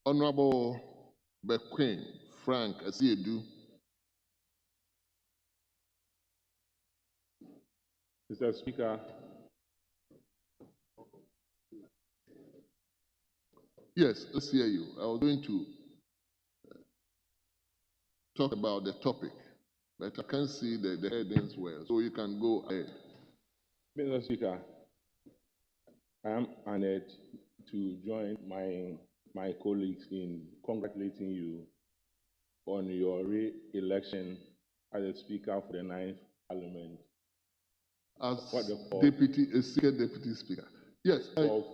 Honorable Bequin Frank Asiedu. Mr. Speaker, yes, let's hear you. I was going to talk about the topic, but I can't see the headings well, so you can go ahead. Mr. Speaker, I am honored to join my colleagues in congratulating you on your re-election as the Speaker for the 9th Parliament. As secret deputy speaker. Yes. Go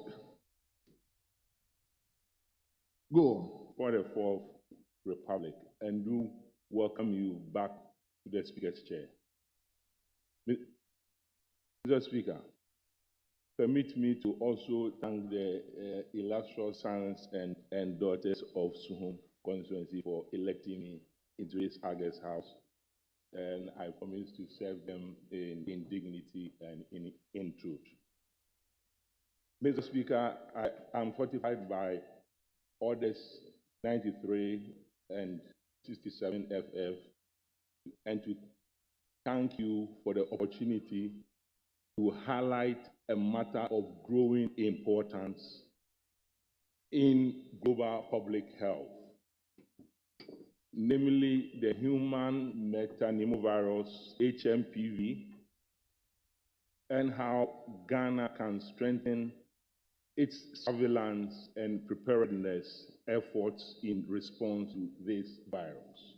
on. For the 4th Republic, and do welcome you back to the Speaker's chair. Mr. Speaker, permit me to also thank the illustrious sons and daughters of Suhum constituency for electing me into this August House. And I promise to serve them in dignity and in truth. Mr. Speaker, I am fortified by Orders 93 and 67 FF, and to thank you for the opportunity to highlight a matter of growing importance in global public health, namely the human metapneumovirus, HMPV, and how Ghana can strengthen its surveillance and preparedness efforts in response to this virus.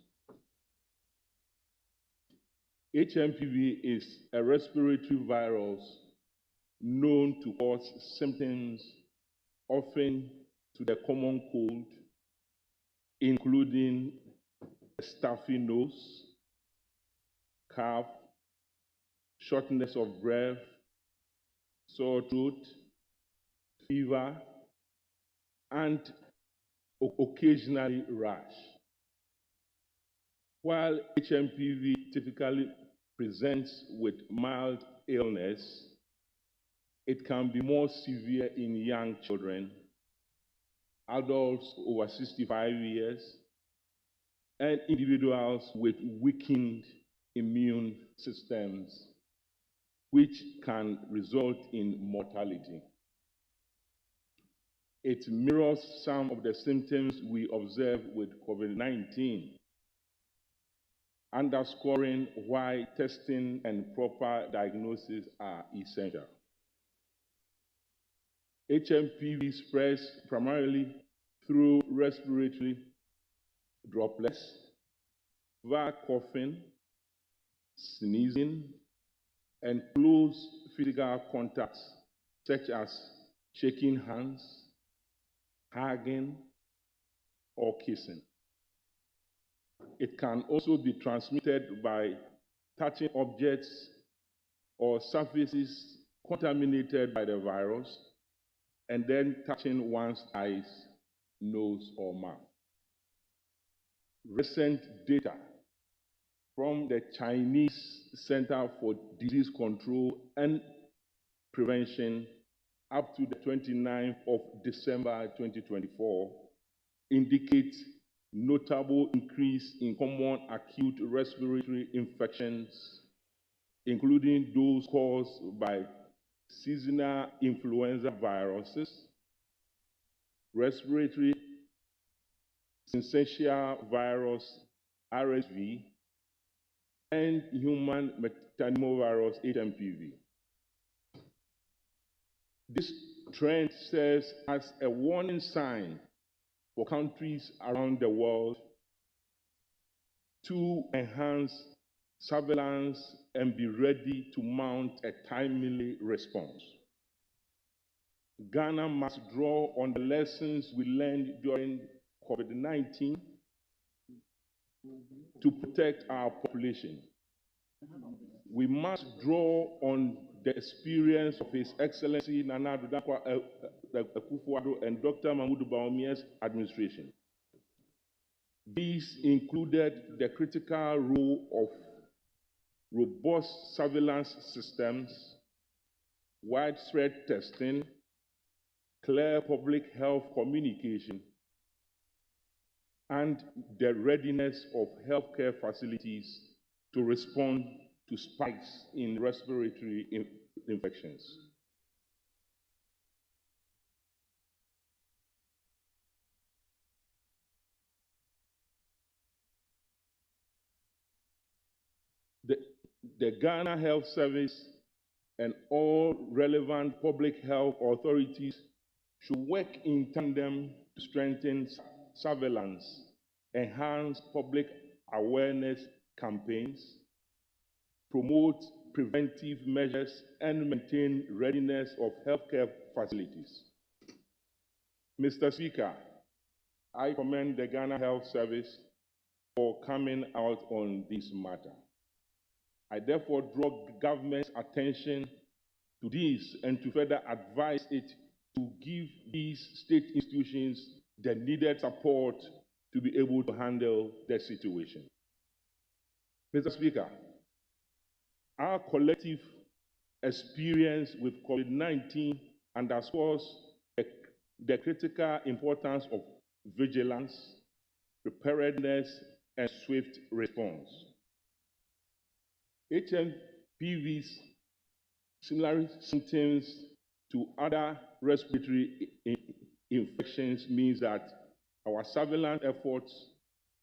HMPV is a respiratory virus known to cause symptoms often to the common cold, including a stuffy nose, cough, shortness of breath, sore throat, fever, and occasionally rash. While HMPV typically presents with mild illness, it can be more severe in young children, adults over 65 years, and individuals with weakened immune systems, which can result in mortality. It mirrors some of the symptoms we observe with COVID-19, underscoring why testing and proper diagnosis are essential. HMPV spreads primarily through respiratory droplets via coughing, sneezing, and close physical contacts, such as shaking hands, hugging, or kissing. It can also be transmitted by touching objects or surfaces contaminated by the virus, and then touching one's eyes, nose, or mouth. Recent data from the Chinese Center for Disease Control and Prevention up to the 29th of December 2024 indicate notable increase in common acute respiratory infections, including those caused by seasonal influenza viruses, respiratory syncytial virus, RSV, and human metapneumovirus, HMPV. This trend serves as a warning sign for countries around the world to enhance surveillance and be ready to mount a timely response. Ghana must draw on the lessons we learned during COVID-19 to protect our population. We must draw on the experience of His Excellency Nana Addo Dankwa Akufo-Addo and Dr. Mahmoud Bawumia's administration. These included the critical role of robust surveillance systems, widespread testing, clear public health communication, and the readiness of healthcare facilities to respond to spikes in respiratory infections. The Ghana Health Service and all relevant public health authorities should work in tandem to strengthen surveillance, enhance public awareness campaigns, promote preventive measures, and maintain readiness of healthcare facilities. Mr. Speaker, I commend the Ghana Health Service for coming out on this matter. I therefore draw government's attention to this and to further advise it to give these state institutions the needed support to be able to handle the situation. Mr. Speaker, our collective experience with COVID-19 underscores the critical importance of vigilance, preparedness, and swift response. HMPV's similar symptoms to other respiratory infections means that our surveillance efforts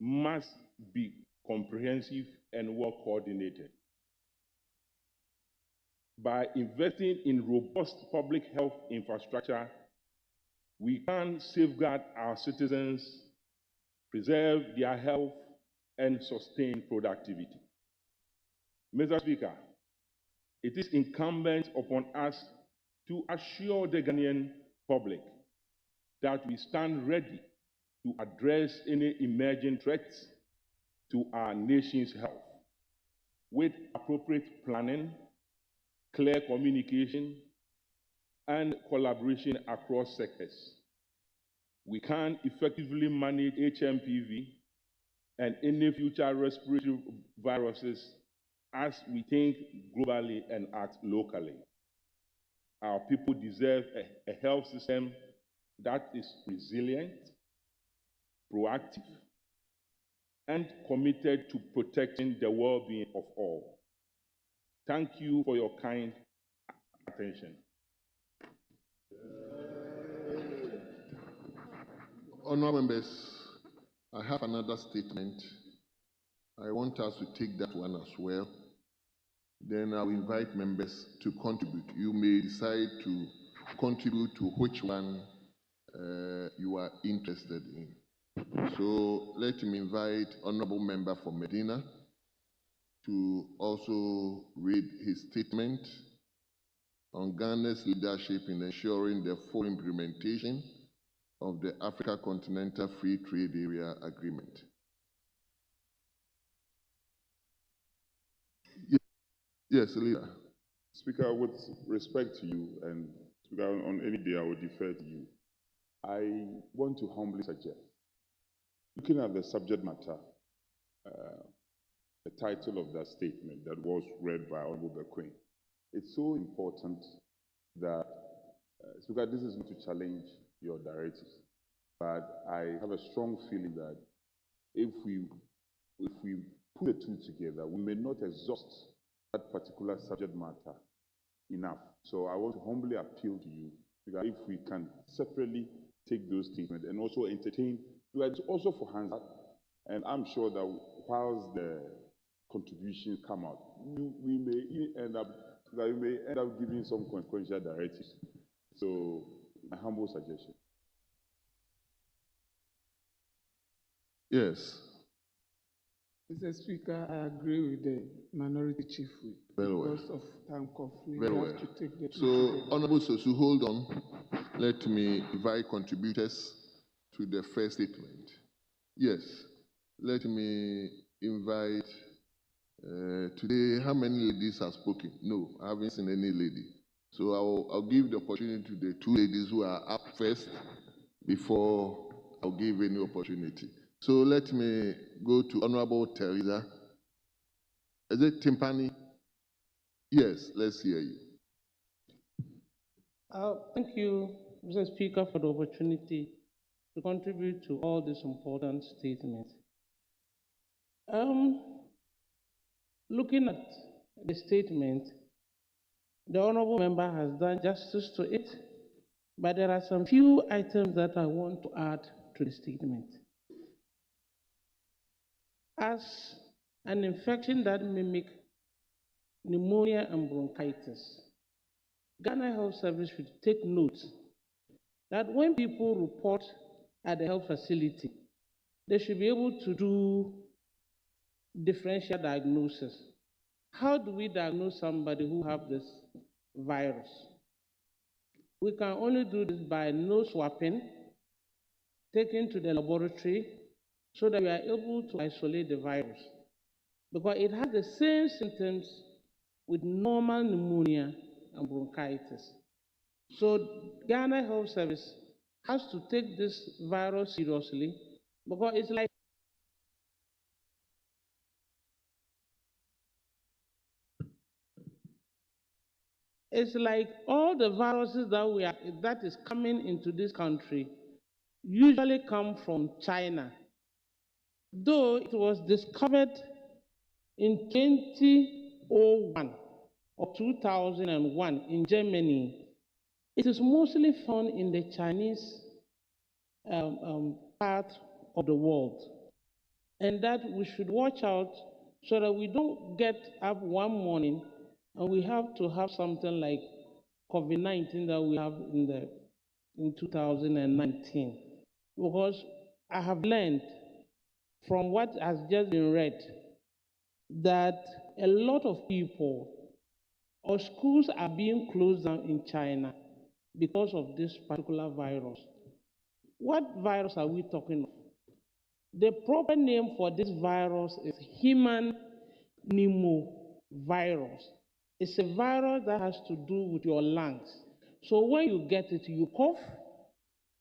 must be comprehensive and well coordinated. By investing in robust public health infrastructure, we can safeguard our citizens, preserve their health, and sustain productivity. Mr. Speaker, it is incumbent upon us to assure the Ghanaian public that we stand ready to address any emerging threats to our nation's health with appropriate planning, clear communication, and collaboration across sectors. We can effectively manage HMPV and any future respiratory viruses as we think globally and act locally. Our people deserve a health system that is resilient, proactive, and committed to protecting the well-being of all. Thank you for your kind attention. Honourable members, I have another statement. I want us to take that one as well. Then I'll invite members to contribute. You may decide to contribute to which one you are interested in. So let me invite Honorable Member for Medina to also read his statement on Ghana's leadership in ensuring the full implementation of the Africa Continental Free Trade Area Agreement. Yes, leader. Speaker, with respect to you, and Speaker, on any day I will defer to you, I want to humbly suggest, looking at the subject matter, the title of that statement that was read by Honorable Bequin, it's so important that, Speaker, this is not to challenge your directives, but I have a strong feeling that if we put the two together, we may not exhaust that particular subject matter enough. So I want to humbly appeal to you, because if we can separately take those statements and also entertain, because it's also for hands up, and I'm sure that whilst the contributions come out, we may end up giving some consequential directives. So my humble suggestion. Yes. Mr. Speaker, I agree with the Minority Chief Whip. Very well. Because of time conflict, Very we well. have to take the two So, together. Honorable Sosu, hold on. Let me invite contributors to the first statement. Yes, let me invite, today, how many ladies have spoken? No, I haven't seen any lady. So I'll give the opportunity to the two ladies who are up first before I'll give any opportunity. So let me go to Honorable Teresa. Is it Timpani? Yes, let's hear you. Thank you, Mr. Speaker, for the opportunity to contribute to all these important statements. Looking at the statement, the Honorable Member has done justice to it, but there are some few items that I want to add to the statement. As an infection that mimics pneumonia and bronchitis, Ghana Health Service should take note that when people report at the health facility, they should be able to do differential diagnosis. How do we diagnose somebody who has this virus? We can only do this by nose swabbing, taken to the laboratory, so that we are able to isolate the virus. Because it has the same symptoms with normal pneumonia and bronchitis. So Ghana Health Service has to take this virus seriously, because it's like all the viruses that is coming into this country usually come from China. Though it was discovered in 2001 or 2001 in Germany, it is mostly found in the Chinese part of the world. And that we should watch out so that we don't get up one morning and we have to have something like COVID-19 that we have in 2019. Because I have learned from what has just been read that a lot of people or schools are being closed down in China because of this particular virus. What virus are we talking of? The proper name for this virus is human pneumovirus. It's a virus that has to do with your lungs. So when you get it, you cough,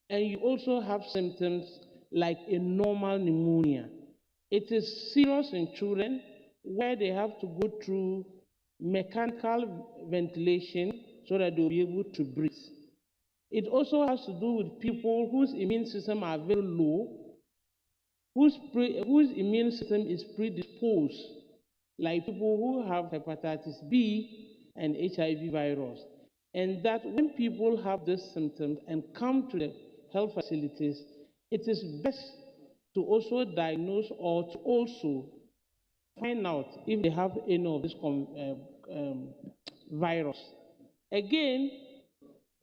and you also have symptoms like a normal pneumonia. It is serious in children where they have to go through mechanical ventilation so that they'll be able to breathe. It also has to do with people whose immune system are very low, whose immune system is predisposed, like people who have hepatitis B and HIV virus. And that when people have these symptoms and come to the health facilities, it is best to also diagnose or to also find out if they have any of this virus. Again,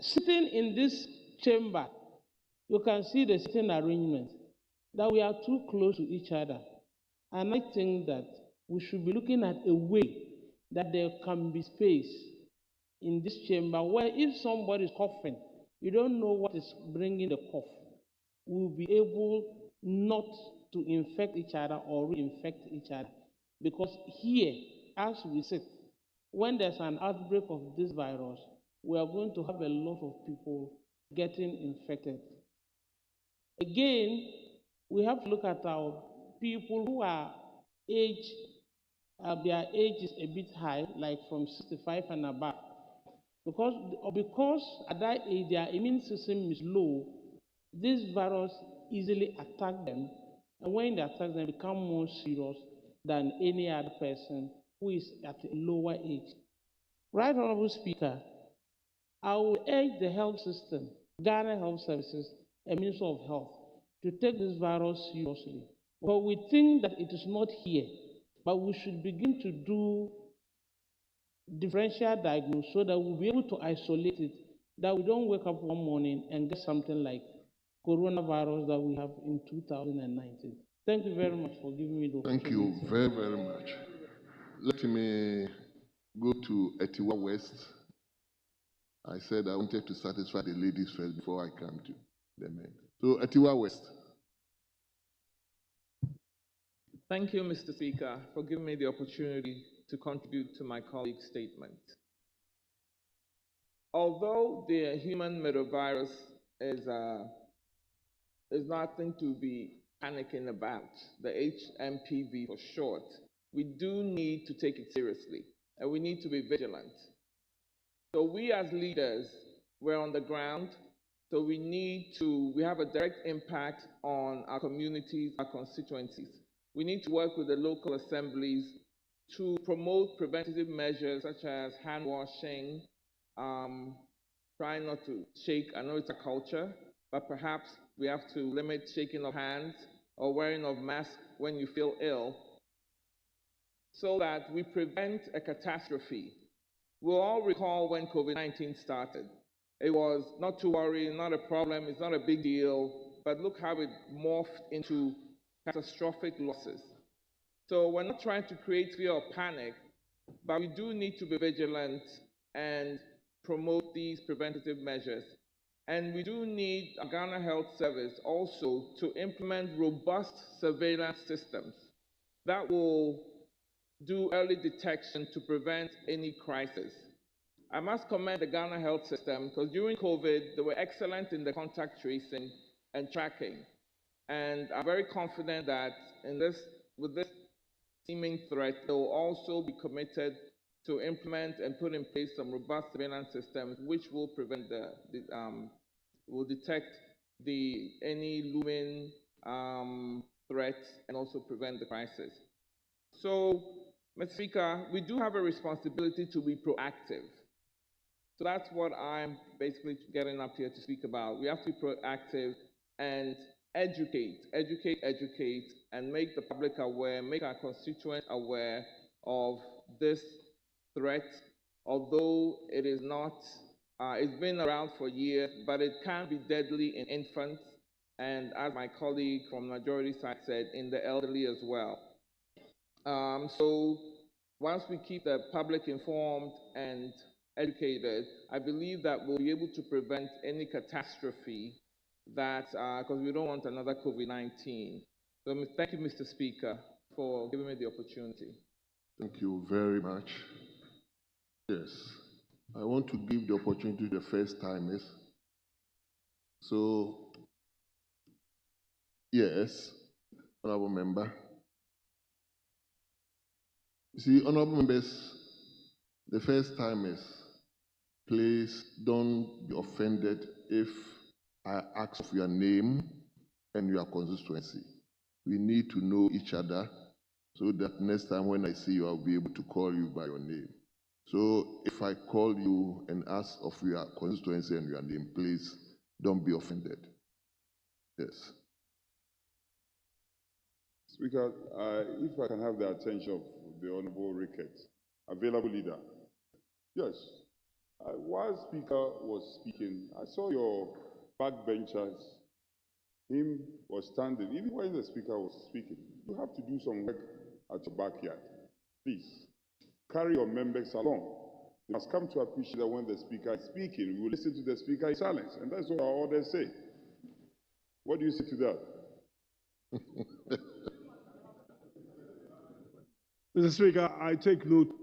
sitting in this chamber, you can see the sitting arrangement. that we are too close to each other. And I think that we should be looking at a way that there can be space in this chamber where if somebody is coughing, you don't know what is bringing the cough. We'll be able not to infect each other or reinfect each other. Because here, as we sit, when there's an outbreak of this virus, we are going to have a lot of people getting infected. Again, we have to look at our people who are their age is a bit high, like from 65 and above. Because at that age their immune system is low, this virus easily attack them, and when they attack them, become more serious than any other person who is at a lower age. Right Honorable Speaker, I will urge the health system, Ghana Health Services, and Minister of Health to take this virus seriously. But we think that it is not here, but we should begin to do differential diagnosis so that we'll be able to isolate it, that we don't wake up one morning and get something like coronavirus that we have in 2019. Thank you very much for giving me the opportunity. Thank you very, very much. Let me go to Etiwa West. I said I wanted to satisfy the ladies first before I come to the men. So Etiwa West. Thank you, Mr. Speaker, for giving me the opportunity to contribute to my colleague's statement. Although the human metavirus is nothing to be panicking about, the HMPV for short, we do need to take it seriously, and we need to be vigilant. So we as leaders, we're on the ground, so we have a direct impact on our communities, our constituencies. We need to work with the local assemblies to promote preventative measures such as hand washing, trying not to shake. I know it's a culture, but perhaps we have to limit shaking of hands or wearing of masks when you feel ill so that we prevent a catastrophe. We'll all recall when COVID-19 started. It was not to worry, not a problem, it's not a big deal, but look how it morphed into catastrophic losses. So we're not trying to create fear or panic, but we do need to be vigilant and promote these preventative measures. And we do need a Ghana Health Service also to implement robust surveillance systems that will do early detection to prevent any crisis. I must commend the Ghana Health System because during COVID, they were excellent in the contact tracing and tracking. And I'm very confident that with this seeming threat, they will also be committed to implement and put in place some robust surveillance systems which will prevent will detect any looming threats and also prevent the crisis. So, Mr. Speaker, we do have a responsibility to be proactive. So that's what I'm basically getting up here to speak about. We have to be proactive and educate, and make the public aware, make our constituents aware of this threat, although it is not, it's been around for years, but it can be deadly in infants, and as my colleague from the majority side said, in the elderly as well. So once we keep the public informed and educated, I believe that we'll be able to prevent any catastrophe that, because we don't want another COVID-19. So thank you, Mr. Speaker, for giving me the opportunity. Thank you very much. Yes, I want to give the opportunity to the first timers. So, yes, Honorable Member. You see, Honorable Members, the first timers, please don't be offended if I ask for your name and your constituency. We need to know each other so that next time when I see you, I'll be able to call you by your name. So if I call you and ask of your constituency and your name, please don't be offended. Yes. Speaker, if I can have the attention of the Honorable Rickett, available leader. Yes. While Speaker was speaking, I saw your backbenchers him was standing, even when the speaker was speaking. You have to do some work at your backyard. Please, carry your members along. You must come to appreciate that when the speaker is speaking, we will listen to the speaker in silence. And that's what our orders say. What do you say to that? Mr. Speaker, I take note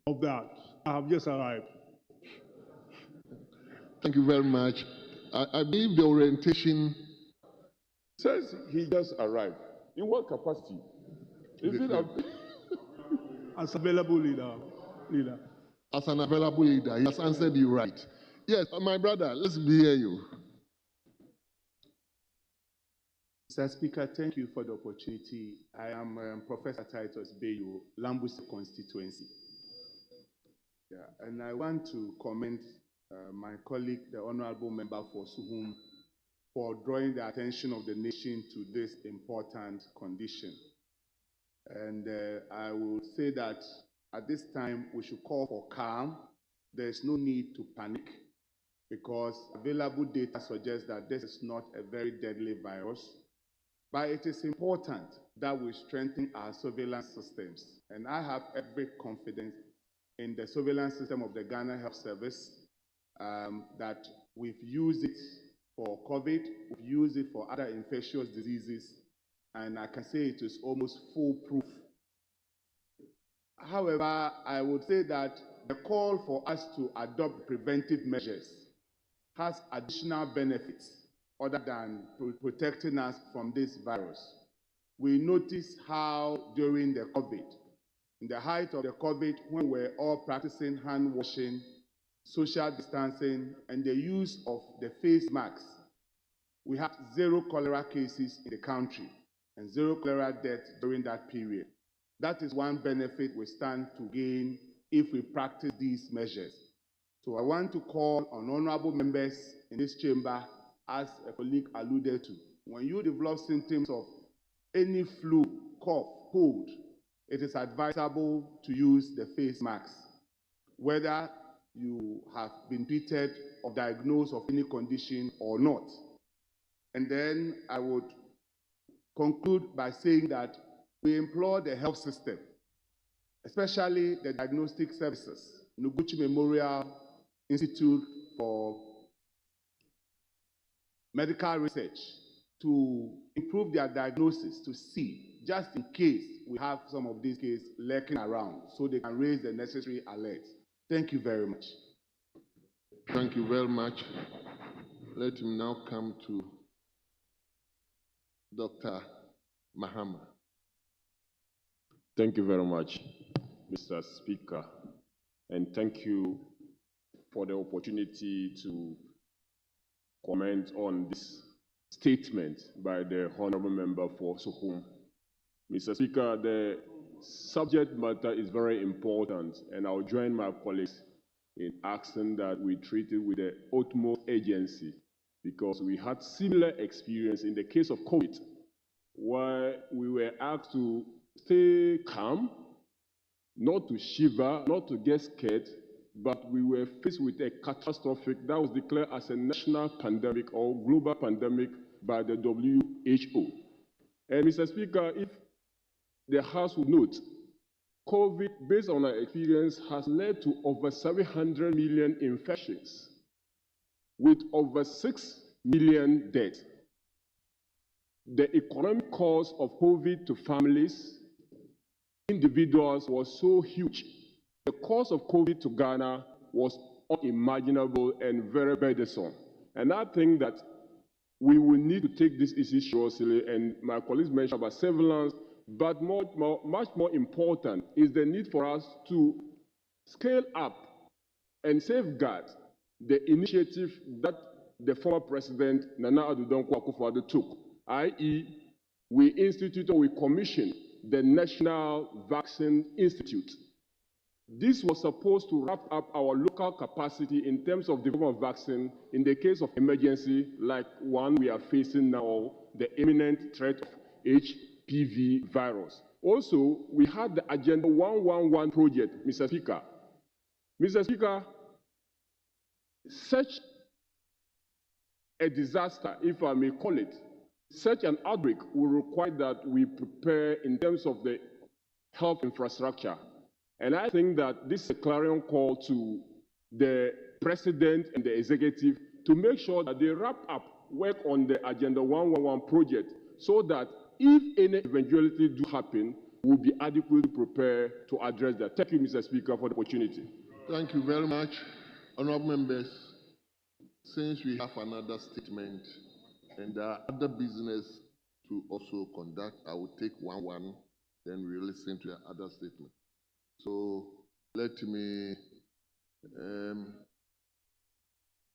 of that. I have just arrived. Thank you very much. I believe the orientation says he just arrived. In what capacity? Is it as available leader? As an available leader, he has answered you right. Yes, my brother, let's hear you. Mr. Speaker, thank you for the opportunity. I am Professor Titus Bayo, Lambus constituency. Yeah, and I want to commend my colleague, the Honorable Member for Suhum, for drawing the attention of the nation to this important condition. And I will say that at this time, we should call for calm. There is no need to panic because available data suggests that this is not a very deadly virus. But it is important that we strengthen our surveillance systems. And I have every confidence in the surveillance system of the Ghana Health Service, that we've used it for COVID, we've used it for other infectious diseases, and I can say it is almost foolproof. However, I would say that the call for us to adopt preventive measures has additional benefits other than protecting us from this virus. We notice how during the COVID, in the height of the COVID, when we're all practicing hand washing, social distancing, and the use of the face masks, we had 0 cholera cases in the country and 0 cholera deaths during that period. That is one benefit we stand to gain if we practice these measures. So I want to call on honorable members in this chamber, as a colleague alluded to. When you develop symptoms of any flu, cough, cold, it is advisable to use the face mask, whether you have been treated or diagnosed of any condition or not. And then I would conclude by saying that we implore the health system, especially the diagnostic services, Noguchi Memorial Institute for Medical Research, to improve their diagnosis, to see, just in case we have some of these cases lurking around, so they can raise the necessary alerts. Thank you very much. Thank you very much. Let him now come to Dr. Mahama. Thank you very much, Mr. Speaker, and thank you for the opportunity to comment on this statement by the Honorable Member for Suhum. Mr. Speaker, the subject matter is very important, and I'll join my colleagues in asking that we treat it with the utmost urgency, because we had similar experience in the case of COVID, where we were asked to stay calm, not to shiver, not to get scared, but we were faced with a catastrophic that was declared as a national pandemic or global pandemic by the WHO. And Mr. Speaker, if the House would note, COVID, based on our experience, has led to over 700 million infections with over 6 million deaths. The economic cost of COVID to families, individuals, was so huge. The cost of COVID to Ghana was unimaginable and very burdensome. And I think that we will need to take this issue seriously, and my colleagues mentioned about surveillance, but much more important is the need for us to scale up and safeguard the initiative that the former president, Nana Addo Dankwa Akufo-Addo, took, i.e., we instituted or we commissioned the National Vaccine Institute. This was supposed to wrap up our local capacity in terms of development of vaccine in the case of emergency like one we are facing now, the imminent threat of HPV virus. Also, we had the Agenda 111 project, Mr. Speaker. Mr. Speaker, such a disaster, if I may call it, such an outbreak will require that we prepare in terms of the health infrastructure. And I think that this is a clarion call to the president and the executive to make sure that they wrap up work on the Agenda 111 project so that if any eventuality do happen, we'll be adequately prepared to address that. Thank you, Mr. Speaker, for the opportunity. Thank you very much. Honorable members, since we have another statement and there are other business to also conduct, I will take one, then we'll listen to the other statement. So let me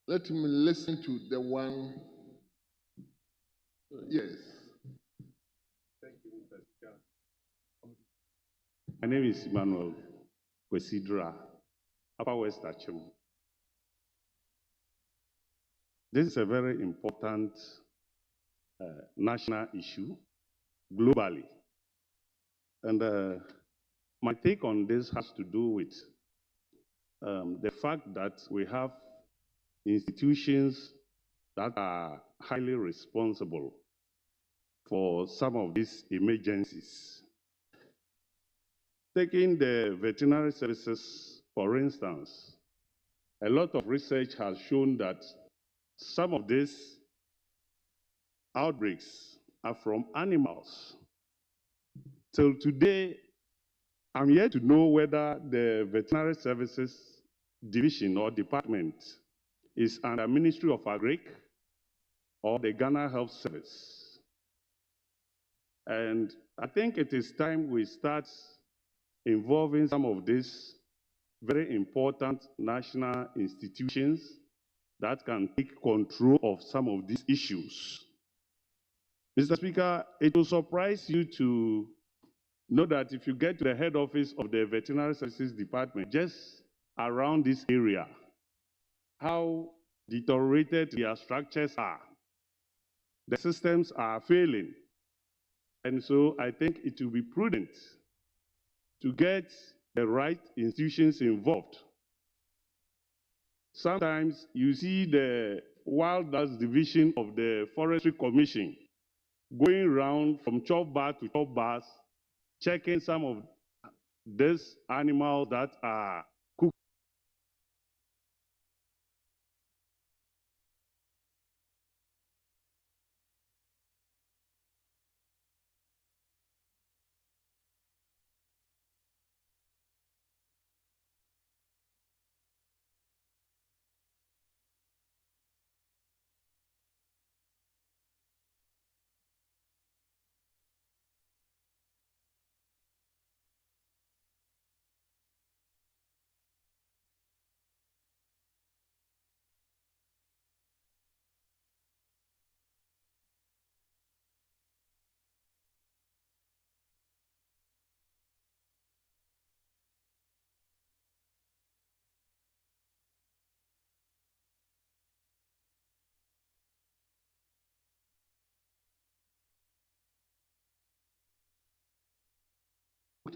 listen to the one. Yes. Thank you, Mr. Speaker. My name is Emmanuel Kwesidra, Upper West Achim. This is a very important national issue globally. And my take on this has to do with the fact that we have institutions that are highly responsible for some of these emergencies. Taking the veterinary services, for instance, a lot of research has shown that some of these outbreaks are from animals. Till today, I'm yet to know whether the veterinary services division or department is under Ministry of Agric or the Ghana Health Service. And I think it is time we start involving some of these very important national institutions that can take control of some of these issues. Mr. Speaker, it will surprise you to know that if you get to the head office of the Veterinary Services Department, just around this area, how deteriorated their structures are. The systems are failing. And so I think it will be prudent to get the right institutions involved. Sometimes you see the Wildlife Division of the Forestry Commission going around from chop bar to chop bars, checking some of these animals that are cooked.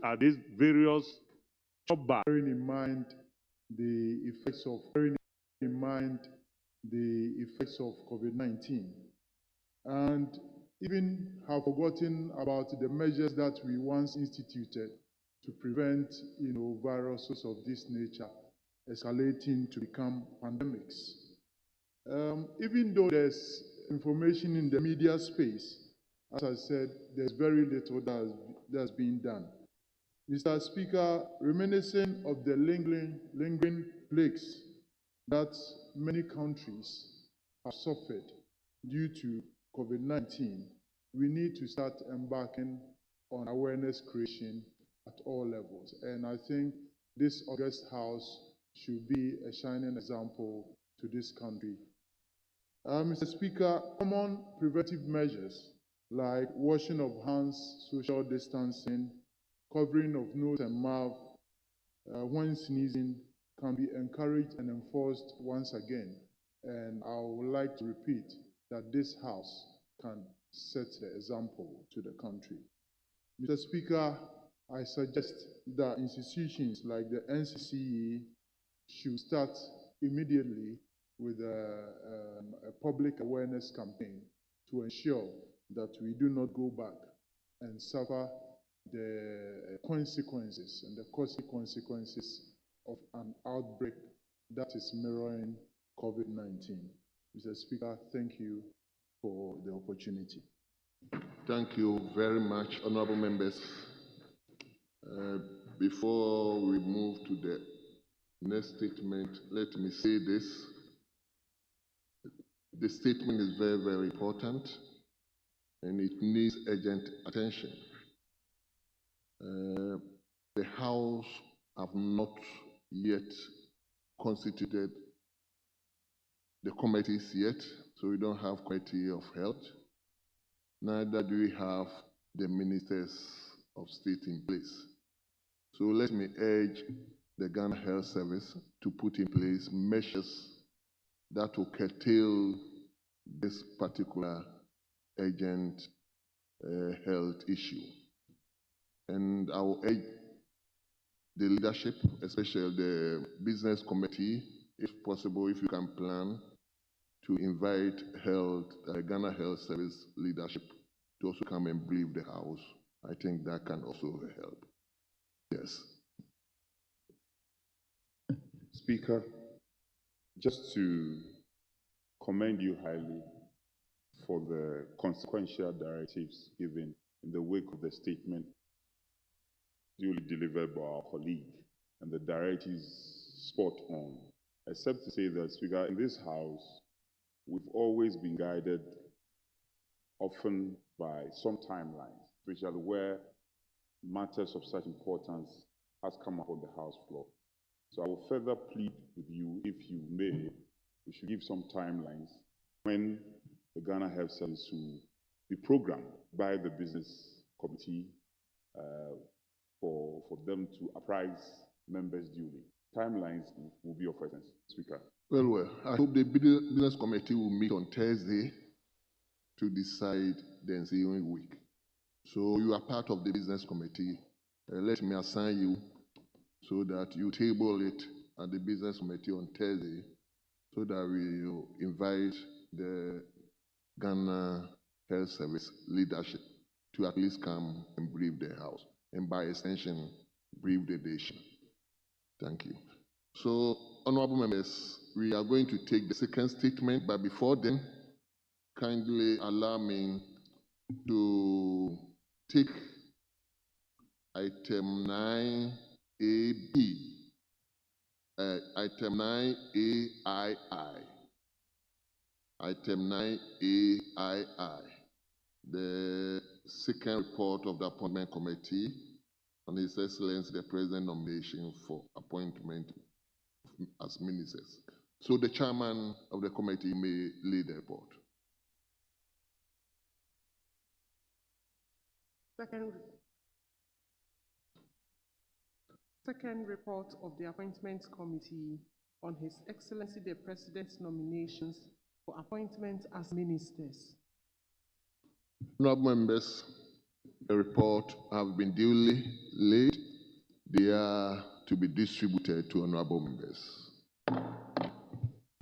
Are these various chop bars? Bearing in mind the effects of COVID-19, and even have forgotten about the measures that we once instituted to prevent, viruses of this nature escalating to become pandemics. Even though there's information in the media space, as I said, there's very little that's being done. Mr. Speaker, reminiscent of the lingering plagues that many countries have suffered due to COVID-19, we need to start embarking on awareness creation at all levels. And I think this August House should be a shining example to this country. Mr. Speaker, common preventive measures like washing of hands, social distancing, covering of nose and mouth when sneezing can be encouraged and enforced once again. And I would like to repeat that this House can set the example to the country. Mr. Speaker, I suggest that institutions like the NCCE should start immediately with a public awareness campaign to ensure that we do not go back and suffer the consequences and the costly consequences of an outbreak that is mirroring COVID-19. Mr. Speaker, thank you for the opportunity. Thank you very much, honorable members. Before we move to the next statement, let me say this. The statement is very, very important, and it needs urgent attention. The House have not yet constituted the committees yet, so we don't have committee of health. Neither do we have the ministers of state in place. So let me urge the Ghana Health Service to put in place measures that will curtail this particular urgent health issue. And I will urge the leadership, especially the business committee, if possible, if you can plan, to invite Ghana Health Service leadership to also come and brief the House. I think that can also help. Yes. Speaker, just to commend you highly for the consequential directives given in the wake of the statement duly delivered by our colleague, and the directives spot on, except to say that, Speaker, in this House, we've always been guided often by some timelines, especially where matters of such importance has come up on the House floor. So I will further plead with you, if you may, we should give some timelines when the Ghana Health Service will be programmed by the business committee for them to apprise members duly. Timelines will be of essence, Speaker. Well, I hope the business committee will meet on Thursday to decide the ensuing week. So you are part of the business committee. Let me assign you so that you table it at the business committee on Thursday so that we will invite the Ghana Health Service leadership to at least come and brief the House, and by extension, brief the nation. Thank you. So, honorable members, we are going to take the second statement, but before then, kindly allow me to take item 9AB, item 9AII, item 9AII, the second report of the appointment committee on His Excellency the President nomination for appointment as ministers. So the chairman of the committee may lead the report. Second report of the Appointments Committee on His Excellency the President's nominations for appointment as ministers. Honorable members, the report have been duly laid. They are to be distributed to honorable members.